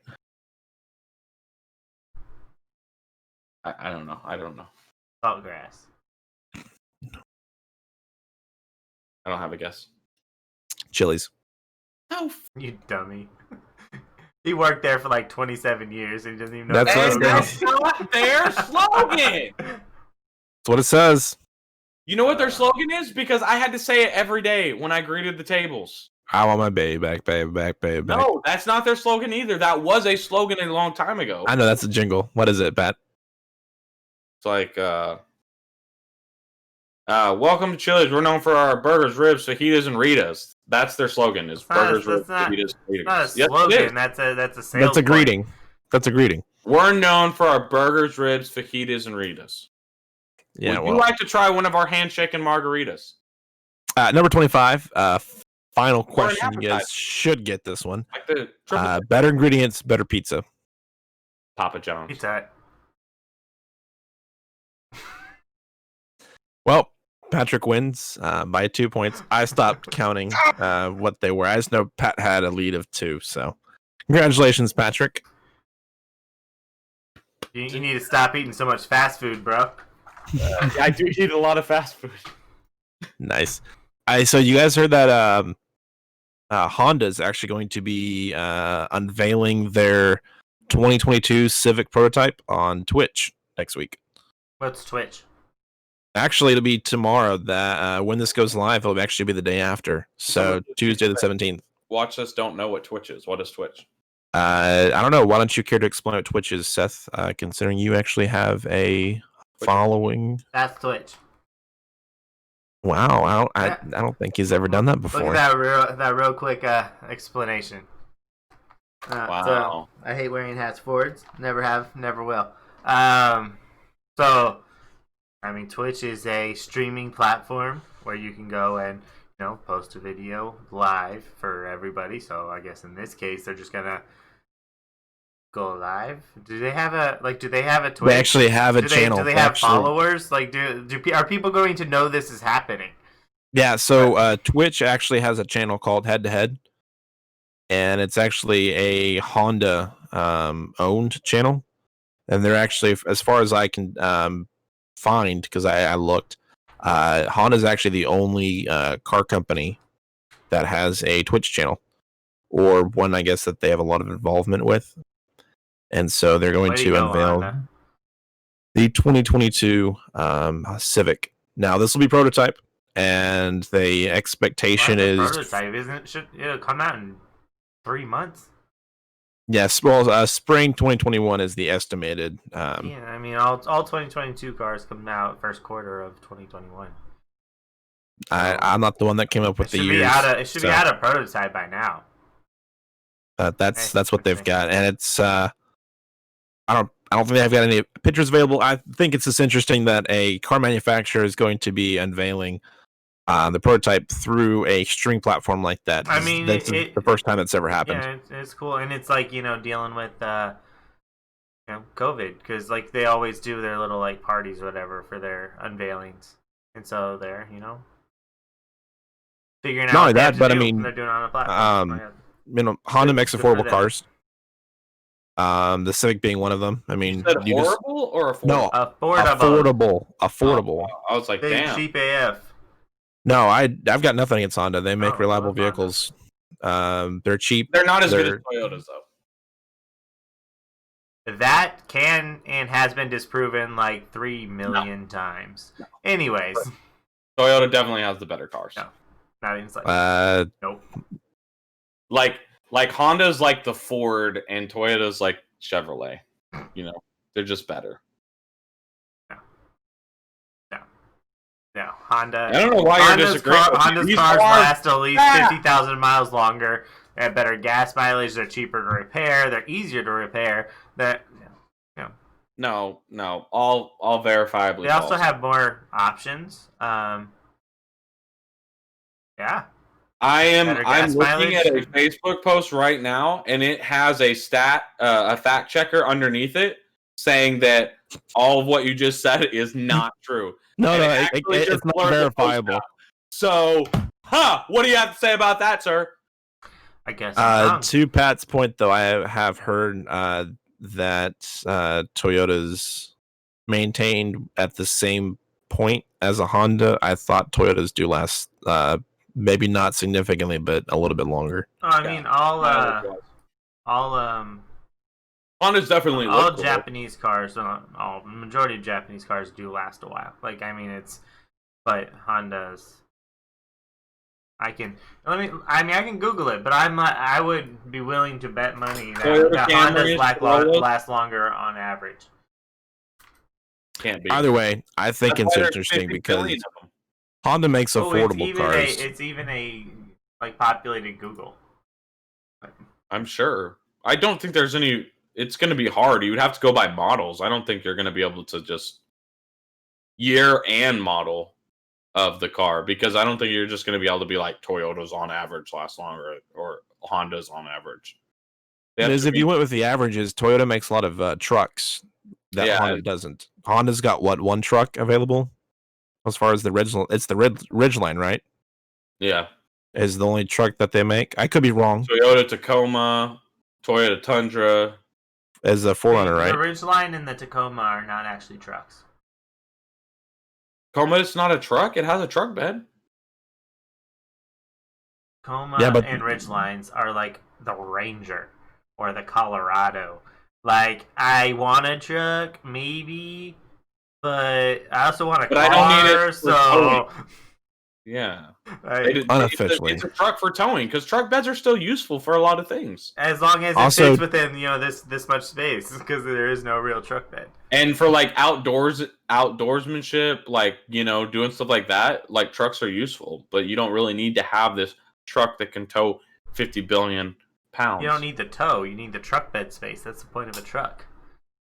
I don't know. Saltgrass. I don't have a guess. Chili's. No. You dummy. He worked there for like 27 years and he doesn't even know. That's not their slogan. That's what it says. You know what their slogan is? Because I had to say it every day when I greeted the tables. I want my baby back, baby back, baby back. No, that's not their slogan either. That was a slogan a long time ago. I know that's a jingle. What is it, Pat? It's like, welcome to Chili's. We're known for our burgers, ribs, fajitas, and Ritas. That's their slogan. Is burgers, ribs, fajitas, Ritas. Not a slogan. That's a sales. That's a greeting. That's a greeting. We're known for our burgers, ribs, fajitas, and Ritas. Yeah. Would you like to try one of our handshake and margaritas? Number 25. Final question. You appetizer. guys should get this one. Like the triple Better ingredients, better pizza. Papa John's. Pizza Hut. Well, Patrick wins by 2 points. I stopped counting what they were. I just know Pat had a lead of 2. So, congratulations, Patrick. You need to stop eating so much fast food, bro. I do eat a lot of fast food. Nice. So you guys heard that Honda's actually going to be unveiling their 2022 Civic prototype on Twitch next week. What's Twitch? Actually, it'll be tomorrow. That when this goes live, it'll actually be the day after. So Tuesday the 17th. Watch us don't know what Twitch is. What is Twitch? I don't know. Why don't you care to explain what Twitch is, Seth? Considering you actually have a following. That's Twitch. Wow, I don't think he's ever done that before. Look at that real quick explanation. Wow. So, I hate wearing hats forwards. Never have, never will. So, I mean, Twitch is a streaming platform where you can go and post a video live for everybody. So I guess in this case, they're just gonna go live. Do they have a Twitch? They actually have a channel. Do they have followers? Like, are people going to know this is happening? Yeah. So Twitch actually has a channel called Head to Head, and it's actually a Honda owned channel, and they're actually, as far as I can find, because I looked, Honda's actually the only car company that has a Twitch channel, or one, I guess, that they have a lot of involvement with. And so they're going to unveil the 2022 Civic. Now, this will be prototype, and the expectation is prototype, isn't it? It'll come out in 3 months? Yes, well, spring 2021 is the estimated. Yeah, I mean, all 2022 cars come out first quarter of 2021. I'm not the one that came up with the years. It should be out of prototype by now. That's what they've got, and it's I don't think they've got any pictures available. I think it's just interesting that a car manufacturer is going to be unveiling the prototype through a streaming platform like that. I mean, that's the first time that's ever happened. Yeah, it's cool, and it's like dealing with COVID, because like they always do their little like parties or whatever for their unveilings, and so they're figuring out. Not only that, but I mean, they're doing it on a platform. Honda makes affordable cars. The Civic being one of them. I mean, horrible or affordable? No, affordable. I was like, damn, cheap AF. No, I've got nothing against Honda. They make reliable vehicles. They're cheap. They're not as good as Toyotas, though. That can and has been disproven like 3 million times. No. Anyways, Toyota definitely has the better cars. No, not even slightly. Nope. Like Honda's like the Ford and Toyota's like Chevrolet. They're just better. No, Honda. I don't know why you're disagreeing. Honda's cars last at least 50,000 miles longer. They have better gas mileage. They're cheaper to repair. They're easier to repair. No, all verifiably. They also have more options. Yeah. I'm looking at a Facebook post right now, and it has a fact checker underneath it saying that all of what you just said is not true. No, it's not verifiable. So, what do you have to say about that, sir? I guess. To Pat's point, though, I have heard that Toyota's maintained at the same point as a Honda. I thought Toyotas do last, maybe not significantly, but a little bit longer. I mean, all Honda's definitely all local. Japanese cars, all majority of Japanese cars do last a while. Like, I mean, but Honda's. I can Google it, but I would be willing to bet money that Hondas last longer on average. Can't be. Either way, I think it's interesting because Honda makes affordable cars. It's even a populated Google. I'm sure. I don't think there's any. It's going to be hard. You would have to go by models. I don't think you're going to be able to just year and model of the car, because I don't think you're just going to be able to be like Toyotas on average last longer or Hondas on average. Because if you went with the averages, Toyota makes a lot of trucks that Honda doesn't. Honda's got one truck available as far as the original. It's the Ridgeline, right? Yeah, is the only truck that they make. I could be wrong. Toyota Tacoma, Toyota Tundra as a 4Runner, right? The Ridgeline and the Tacoma are not actually trucks. Tacoma is not a truck. It has a truck bed. Tacoma and Ridgelines are like the Ranger or the Colorado. Like, I want a truck, maybe, but I also want a car. I don't need it so towing. Yeah, unofficially, it's a truck for towing, because truck beds are still useful for a lot of things. As long as it fits within this much space, because there is no real truck bed. And for like outdoorsmanship, like doing stuff like that, like trucks are useful, but you don't really need to have this truck that can tow 50 billion pounds. You don't need the tow; you need the truck bed space. That's the point of a truck.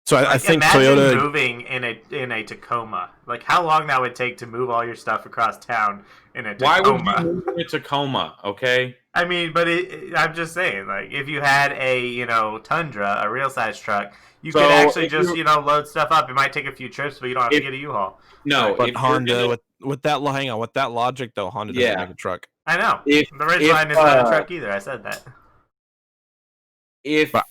So I think imagine Toyota moving in a Tacoma. Like, how long that would take to move all your stuff across town in a Tacoma? Why would you move in a Tacoma? Okay. I mean, but I'm just saying, like, if you had a Tundra, a real size truck, you could actually just load stuff up. It might take a few trips, but you don't have to get a U-Haul. No, but Honda with that logic though, Honda doesn't make a truck. I know. The Ridgeline is not a truck either. I said that. Yeah.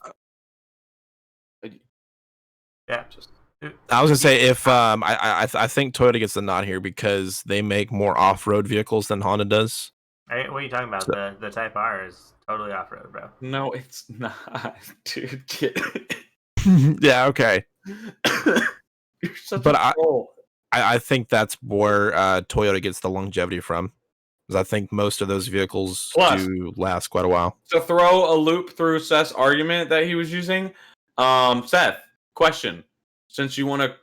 I was gonna say if I think Toyota gets the nod here because they make more off-road vehicles than Honda does. Hey, what are you talking about? The Type R is totally off-road, bro. No, it's not, dude. Yeah, okay. You're such a troll. I think that's where Toyota gets the longevity from. Because I think most of those vehicles do last quite a while. To throw a loop through Seth's argument that he was using, Seth, question: since you want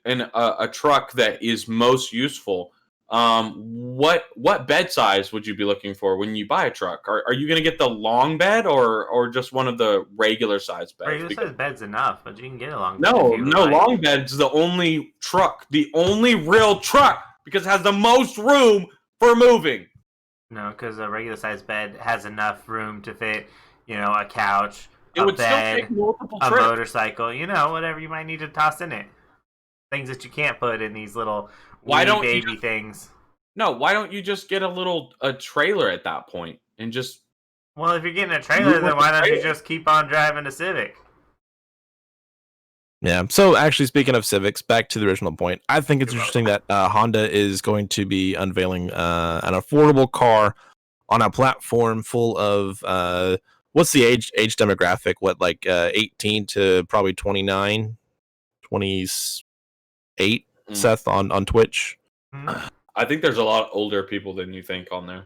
a truck that is most useful, what bed size would you be looking for when you buy a truck? Are you going to get the long bed or just one of the regular size beds? Regular size bed's enough, but you can get a long bed. No, long bed's the only real truck, because it has the most room for moving. No, because a regular size bed has enough room to fit, a couch. It would still take multiple trips. A motorcycle, whatever you might need to toss in it. Things that you can't put in these little baby things. No, why don't you just get a trailer at that point and just... Well, if you're getting a trailer, then why don't you just keep on driving a Civic? Yeah, so actually, speaking of Civics, back to the original point, I think it's interesting that Honda is going to be unveiling an affordable car on a platform full of... what's the age demographic? What, like 18 to probably 29, 28, Seth, on Twitch? I think there's a lot older people than you think on there.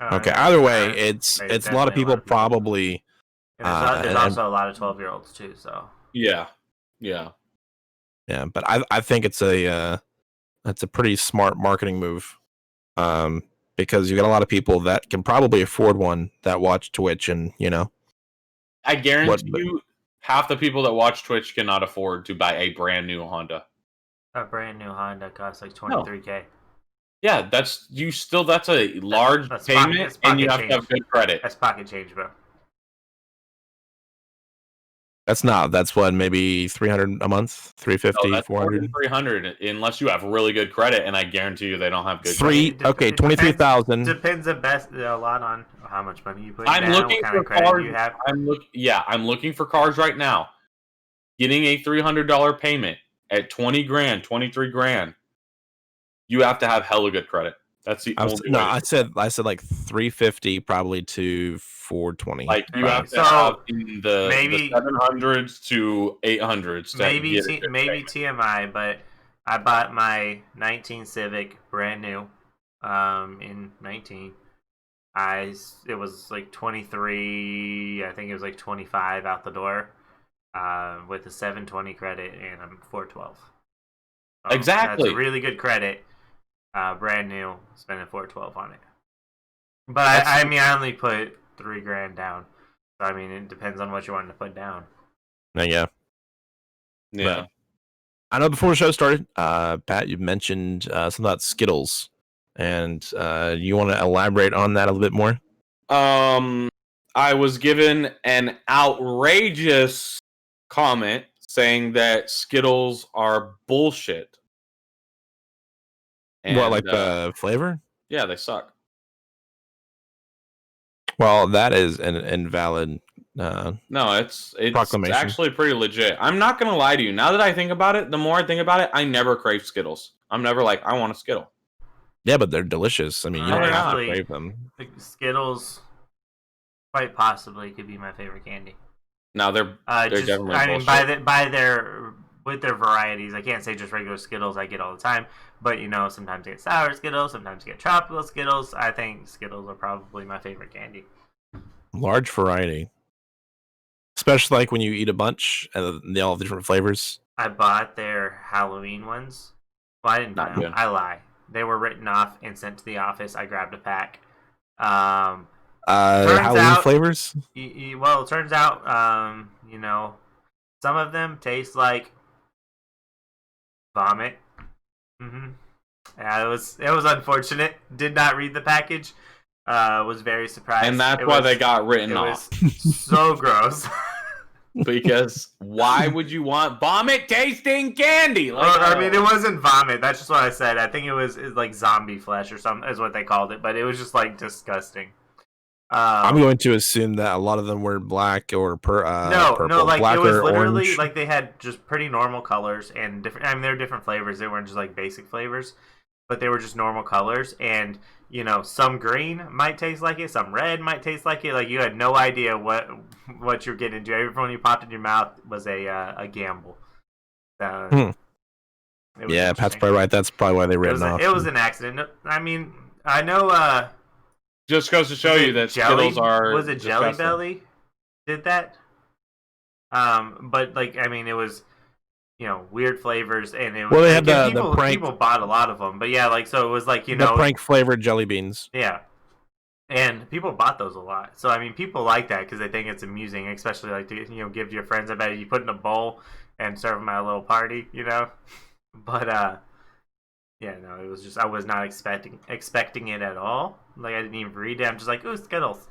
Okay, either way, it's a lot of people probably... There's also a lot of 12-year-olds too, so... Yeah, but I think it's a pretty smart marketing move, because you got a lot of people that can probably afford one that watch Twitch, and I guarantee you, half the people that watch Twitch cannot afford to buy a brand new Honda. A brand new Honda costs like $23,000. No. Yeah, that's a large payment, and you have to have good credit. That's pocket change, bro. That's what, maybe $300 a month, $350, no, $400, $300, unless you have really good credit, and I guarantee you they don't have good credit. Okay, $23,000. Depends a lot on how much money you put. I'm looking for cars. I'm looking for cars right now. Getting a $300 payment at $20,000, $23,000, you have to have hella good credit. That's the I was, only no, way. I said like 350 probably to 420. Like you have to So, have the maybe- 700s to 800s. To Maybe get a good maybe segment. TMI, but I bought my 19 Civic brand new in 19. It was like 23, I think it was like 25 out the door with a 720 credit and I'm 412. So Exactly. That's a really good credit. Brand new, spending 412 on it. But I mean, I only put $3,000 down. So I mean, it depends on what you want to put down. Yeah. Yeah. I know before the show started, Pat, you mentioned something about Skittles, and you want to elaborate on that a little bit more? I was given an outrageous comment saying that Skittles are bullshit. What, like the flavor? Yeah, they suck. Well, that is an invalid. No, it's Proclamation. actually pretty legit. I'm not gonna lie to you. Now that I think about it, the more I think about it, I never crave Skittles. I'm never like, I want a Skittle. Yeah, but they're delicious. I mean, you No, don't they're have not. to crave them. Skittles quite possibly could be my favorite candy. No, they're definitely bullshit. by their with their varieties, I can't say just regular Skittles I get all the time, but sometimes I get sour Skittles, sometimes I get tropical Skittles. I think Skittles are probably my favorite candy. Large variety, especially like when you eat a bunch and they all have different flavors. I bought their Halloween ones. Well, I didn't buy them. I lie. They were written off and sent to the office. I grabbed a pack. Halloween flavors. Well, it turns out, some of them taste like vomit. Yeah, it was unfortunate. Did not read the package. Was very surprised, and that's why they got written off. So gross. Because why would you want vomit tasting candy? I mean, it wasn't vomit. That's just what I said. I think it was like zombie flesh or something is what they called it. But it was just like disgusting. I'm going to assume that a lot of them were black or purple. No, like black it was or literally orange. like they had just pretty normal colors and different. I mean, they were different flavors. They weren't just like basic flavors, but they were just normal colors. And some green might taste like it, some red might taste like it. Like you had no idea what you're getting into. Everyone you popped in your mouth was a gamble. Yeah, Pat's probably right. That's probably why they written off. It was an accident. I mean, I know. Just goes to show you that Skittles are. Was it Jelly disgusting. Belly? Did that? But like, I mean, it was weird flavors, and it was. Well, they had the prank. People bought a lot of them, but yeah, like so it was like the prank flavored jelly beans. Yeah, and people bought those a lot. So I mean, people like that because they think it's amusing, especially like to give to your friends. I bet you put in a bowl and serve them at a little party, But yeah, no, it was just I was not expecting it at all. Like I didn't even read it. I'm just like, ooh, Skittles.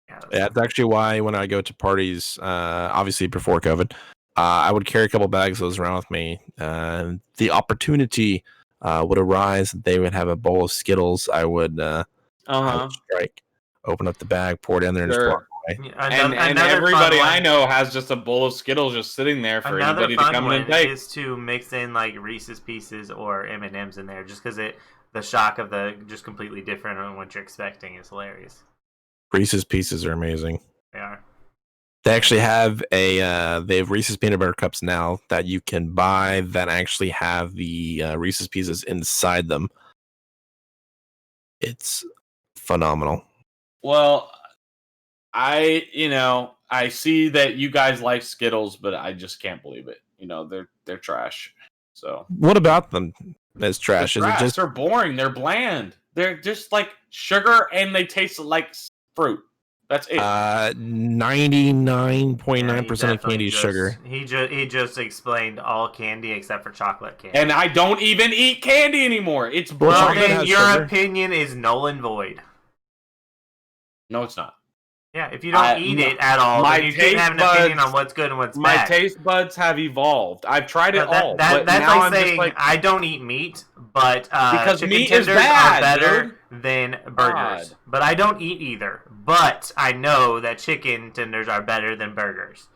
Yeah, that's actually why when I go to parties, obviously before COVID, I would carry a couple bags of those around with me. The opportunity would arise that they would have a bowl of Skittles. I would strike, open up the bag, pour it in there, and just walk away. And everybody I know has just a bowl of Skittles just sitting there for anybody to come in and take. Is to mix in like Reese's Pieces or M&Ms in there, just because the shock of the just completely different on what you're expecting is hilarious. Reese's Pieces are amazing. They are. They actually have they have Reese's peanut butter cups now that you can buy that actually have the Reese's Pieces inside them. It's phenomenal. Well, I see that you guys like Skittles, but I just can't believe it. They're trash. So what about them as trash? Is it just they're boring? They're bland. They're just like sugar, and they taste like fruit. That's it. 99.9% of candy is sugar. He just explained all candy except for chocolate candy. And I don't even eat candy anymore. It's well, then your opinion is null and void. No, it's not. Yeah, if you don't eat it at all, then you can have an opinion on what's good and what's bad. My taste buds have evolved. I've tried it all. That's now like saying I don't eat meat, but because chicken meat tenders is bad, are better dude. than burgers. But I don't eat either. But I know that chicken tenders are better than burgers.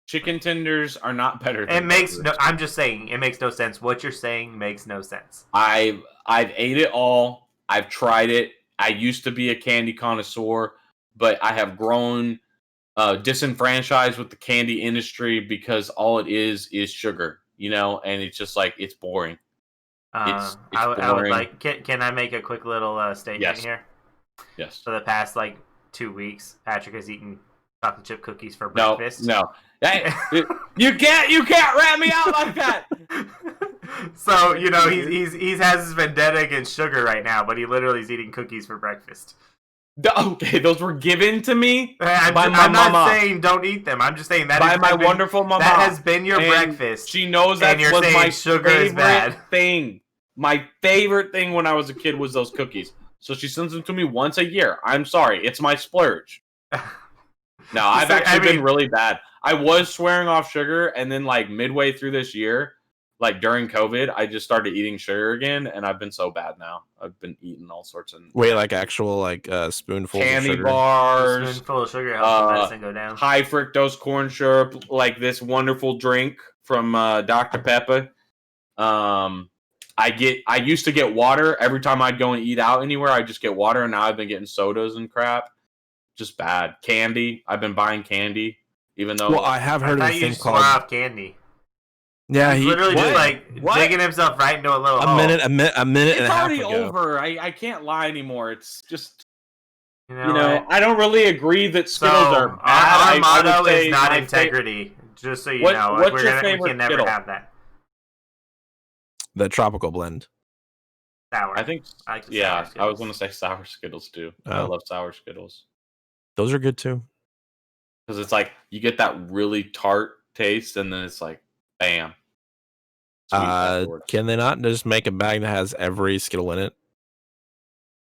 Chicken tenders are not better than burgers. I'm just saying, it makes no sense. What you're saying makes no sense. I've ate it all. I've tried it. I used to be a candy connoisseur, but I have grown disenfranchised with the candy industry because all it is sugar, and it's just like it's boring. It's I would boring. like. Can I make a quick little statement Yes. here? Yes. For the past 2 weeks, Patrick has eaten chocolate chip cookies for No, breakfast. no. Hey, you can't rat me out like that. So he has his vendetta against sugar right now, but he literally is eating cookies for breakfast. Okay, those were given to me I'm by my not mama. saying don't eat them. I'm just saying that By my wonderful mama. That has been your And breakfast. She knows that and you're was saying my sugar is bad. favorite thing. My favorite thing when I was a kid was those cookies. So she sends them to me once a year. I'm sorry, it's my splurge. No, I've actually been really bad. I was swearing off sugar, and then midway through this year, during COVID, I just started eating sugar again, and I've been so bad now. I've been eating all sorts of actual spoonfuls candy of sugar. bars, a spoonful of sugar helps the medicine go down. high fructose corn syrup, like this wonderful drink from Dr. Pepper. I used to get water every time I'd go and eat out anywhere. I'd just get water, and now I've been getting sodas and crap. Just bad. Candy. I've been buying candy, even though. Well, I have heard of a thing called off candy. Yeah, he's literally just digging himself right into a little hole. a minute It's and a half already ago. over. I can't lie anymore. It's just. What? I don't really agree that Skittles are bad. Our motto is not integrity. Just so you know, what's your we favorite can never Skittle? have that. The tropical blend. Sour. I think. I like I was going to say sour Skittles too. I love sour Skittles. Those are good too. Because it's you get that really tart taste, and then it's bam. Can they not just make a bag that has every Skittle in it?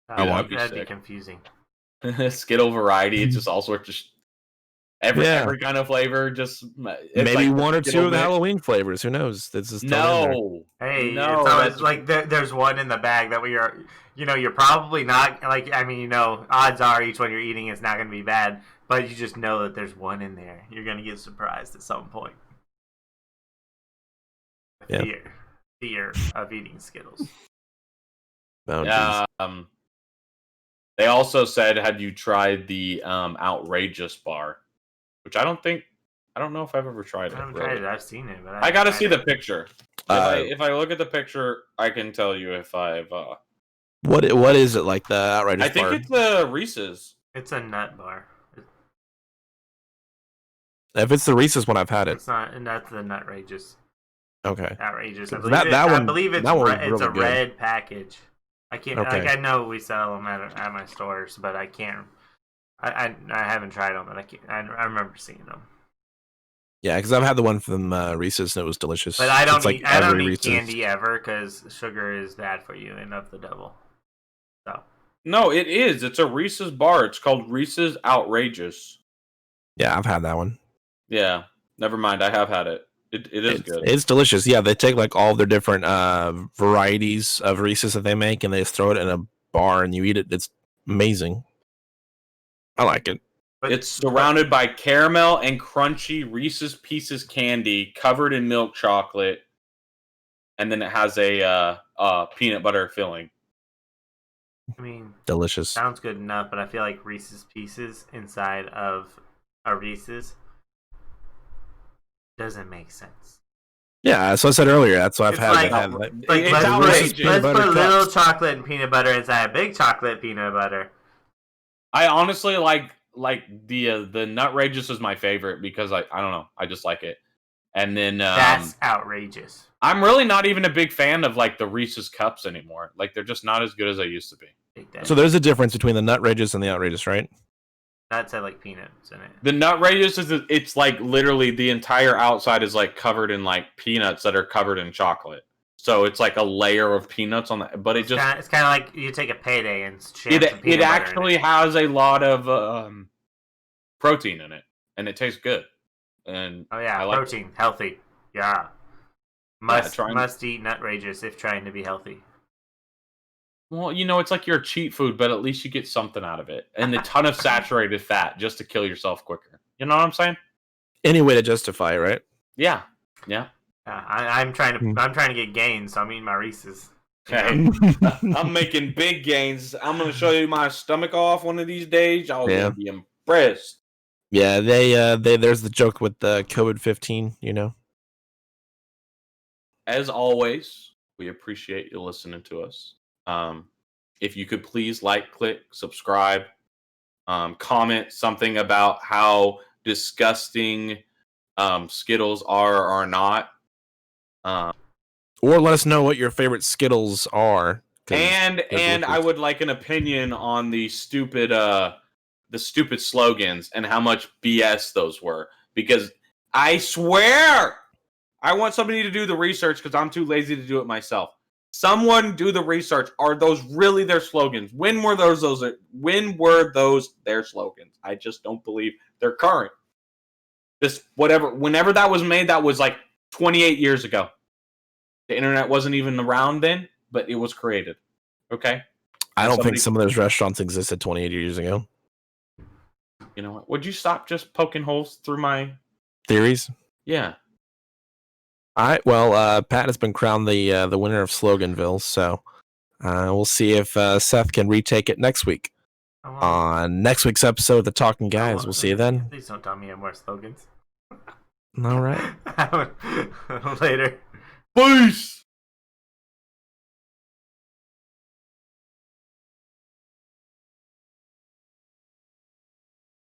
That'd be confusing. Skittle variety, it's just all sorts of every kind of flavor. Just maybe one or two of the Halloween flavors. Who knows? This is no. Hey, no, it's always there's one in the bag that you're probably not odds are each one you're eating is not going to be bad, but you just know that there's one in there. You're going to get surprised at some point. Fear of eating Skittles. Oh, they also said, "Have you tried the outrageous bar?" Which I don't know if I've ever tried it. I haven't tried it. I've seen it, but I gotta see the picture. If I look at the picture, I can tell you if I've. What is it like the outrageous bar? I think it's the Reese's. It's a nut bar. If it's the Reese's one, I've had it. It's not, and that's the Nutrageous. Okay. Outrageous. I believe it's really a red package. I can't. Okay. I know we sell them at my stores, but I can't. I haven't tried them, but I remember seeing them. Yeah, because I've had the one from Reese's and it was delicious. But I don't eat Reese's. candy ever because sugar is bad for you and of the devil. So. No, it is. It's a Reese's bar. It's called Reese's Outrageous. Yeah, I've had that one. Yeah, never mind. I have had it. It is good. It's delicious. Yeah, they take all their different varieties of Reese's that they make and they just throw it in a bar and you eat it. It's amazing. I like it. It's surrounded by caramel and crunchy Reese's Pieces candy covered in milk chocolate, and then it has a peanut butter filling. I mean, delicious. Sounds good enough, but I feel like Reese's Pieces inside of a Reese's doesn't make sense. Yeah, as I said earlier, that's why I've had. Let's put a little chocolate and peanut butter inside a big chocolate peanut butter. I honestly like the Nutrageous is my favorite because I don't know, I just like it. And then that's outrageous. I'm really not even a big fan of the Reese's cups anymore. They're just not as good as they used to be. So there's a difference between the Nutrageous and the outrageous, right? Nuts have peanuts in it. The Nutrageous it's literally the entire outside is covered in peanuts that are covered in chocolate. So it's a layer of peanuts on that, but it's kind of like you take a payday and it actually has a lot of protein in it, and it tastes good. And protein, healthy. Yeah, must eat Nutrageous if trying to be healthy. Well, it's your cheat food, but at least you get something out of it, and a ton of saturated fat just to kill yourself quicker. You know what I'm saying? Any way to justify it, right? Yeah. I'm trying to get gains, so I'm eating my Reese's. Okay. I'm making big gains. I'm gonna show you my stomach off one of these days. Y'all gonna be impressed. Yeah, they there's the joke with the COVID-15, you know. As always, we appreciate you listening to us. If you could please like, click, subscribe, comment something about how disgusting Skittles are or are not. Or let us know what your favorite Skittles are. And I would like an opinion on the stupid slogans and how much BS those were. Because I swear, I want somebody to do the research because I'm too lazy to do it myself. Someone do the research. Are those really their slogans? When were those their slogans? I just don't believe they're current. Whenever that was made, that was like 28 years ago. The internet wasn't even around then, but it was created. Okay? I don't think some of those restaurants existed 28 years ago. You know what? Would you stop just poking holes through my theories? Yeah. All right. Well, Pat has been crowned the winner of Sloganville, so we'll see if Seth can retake it next week. On next week's episode of The Talking Guys. We'll see you then. Please don't tell me I have more slogans. All right. Later. Peace.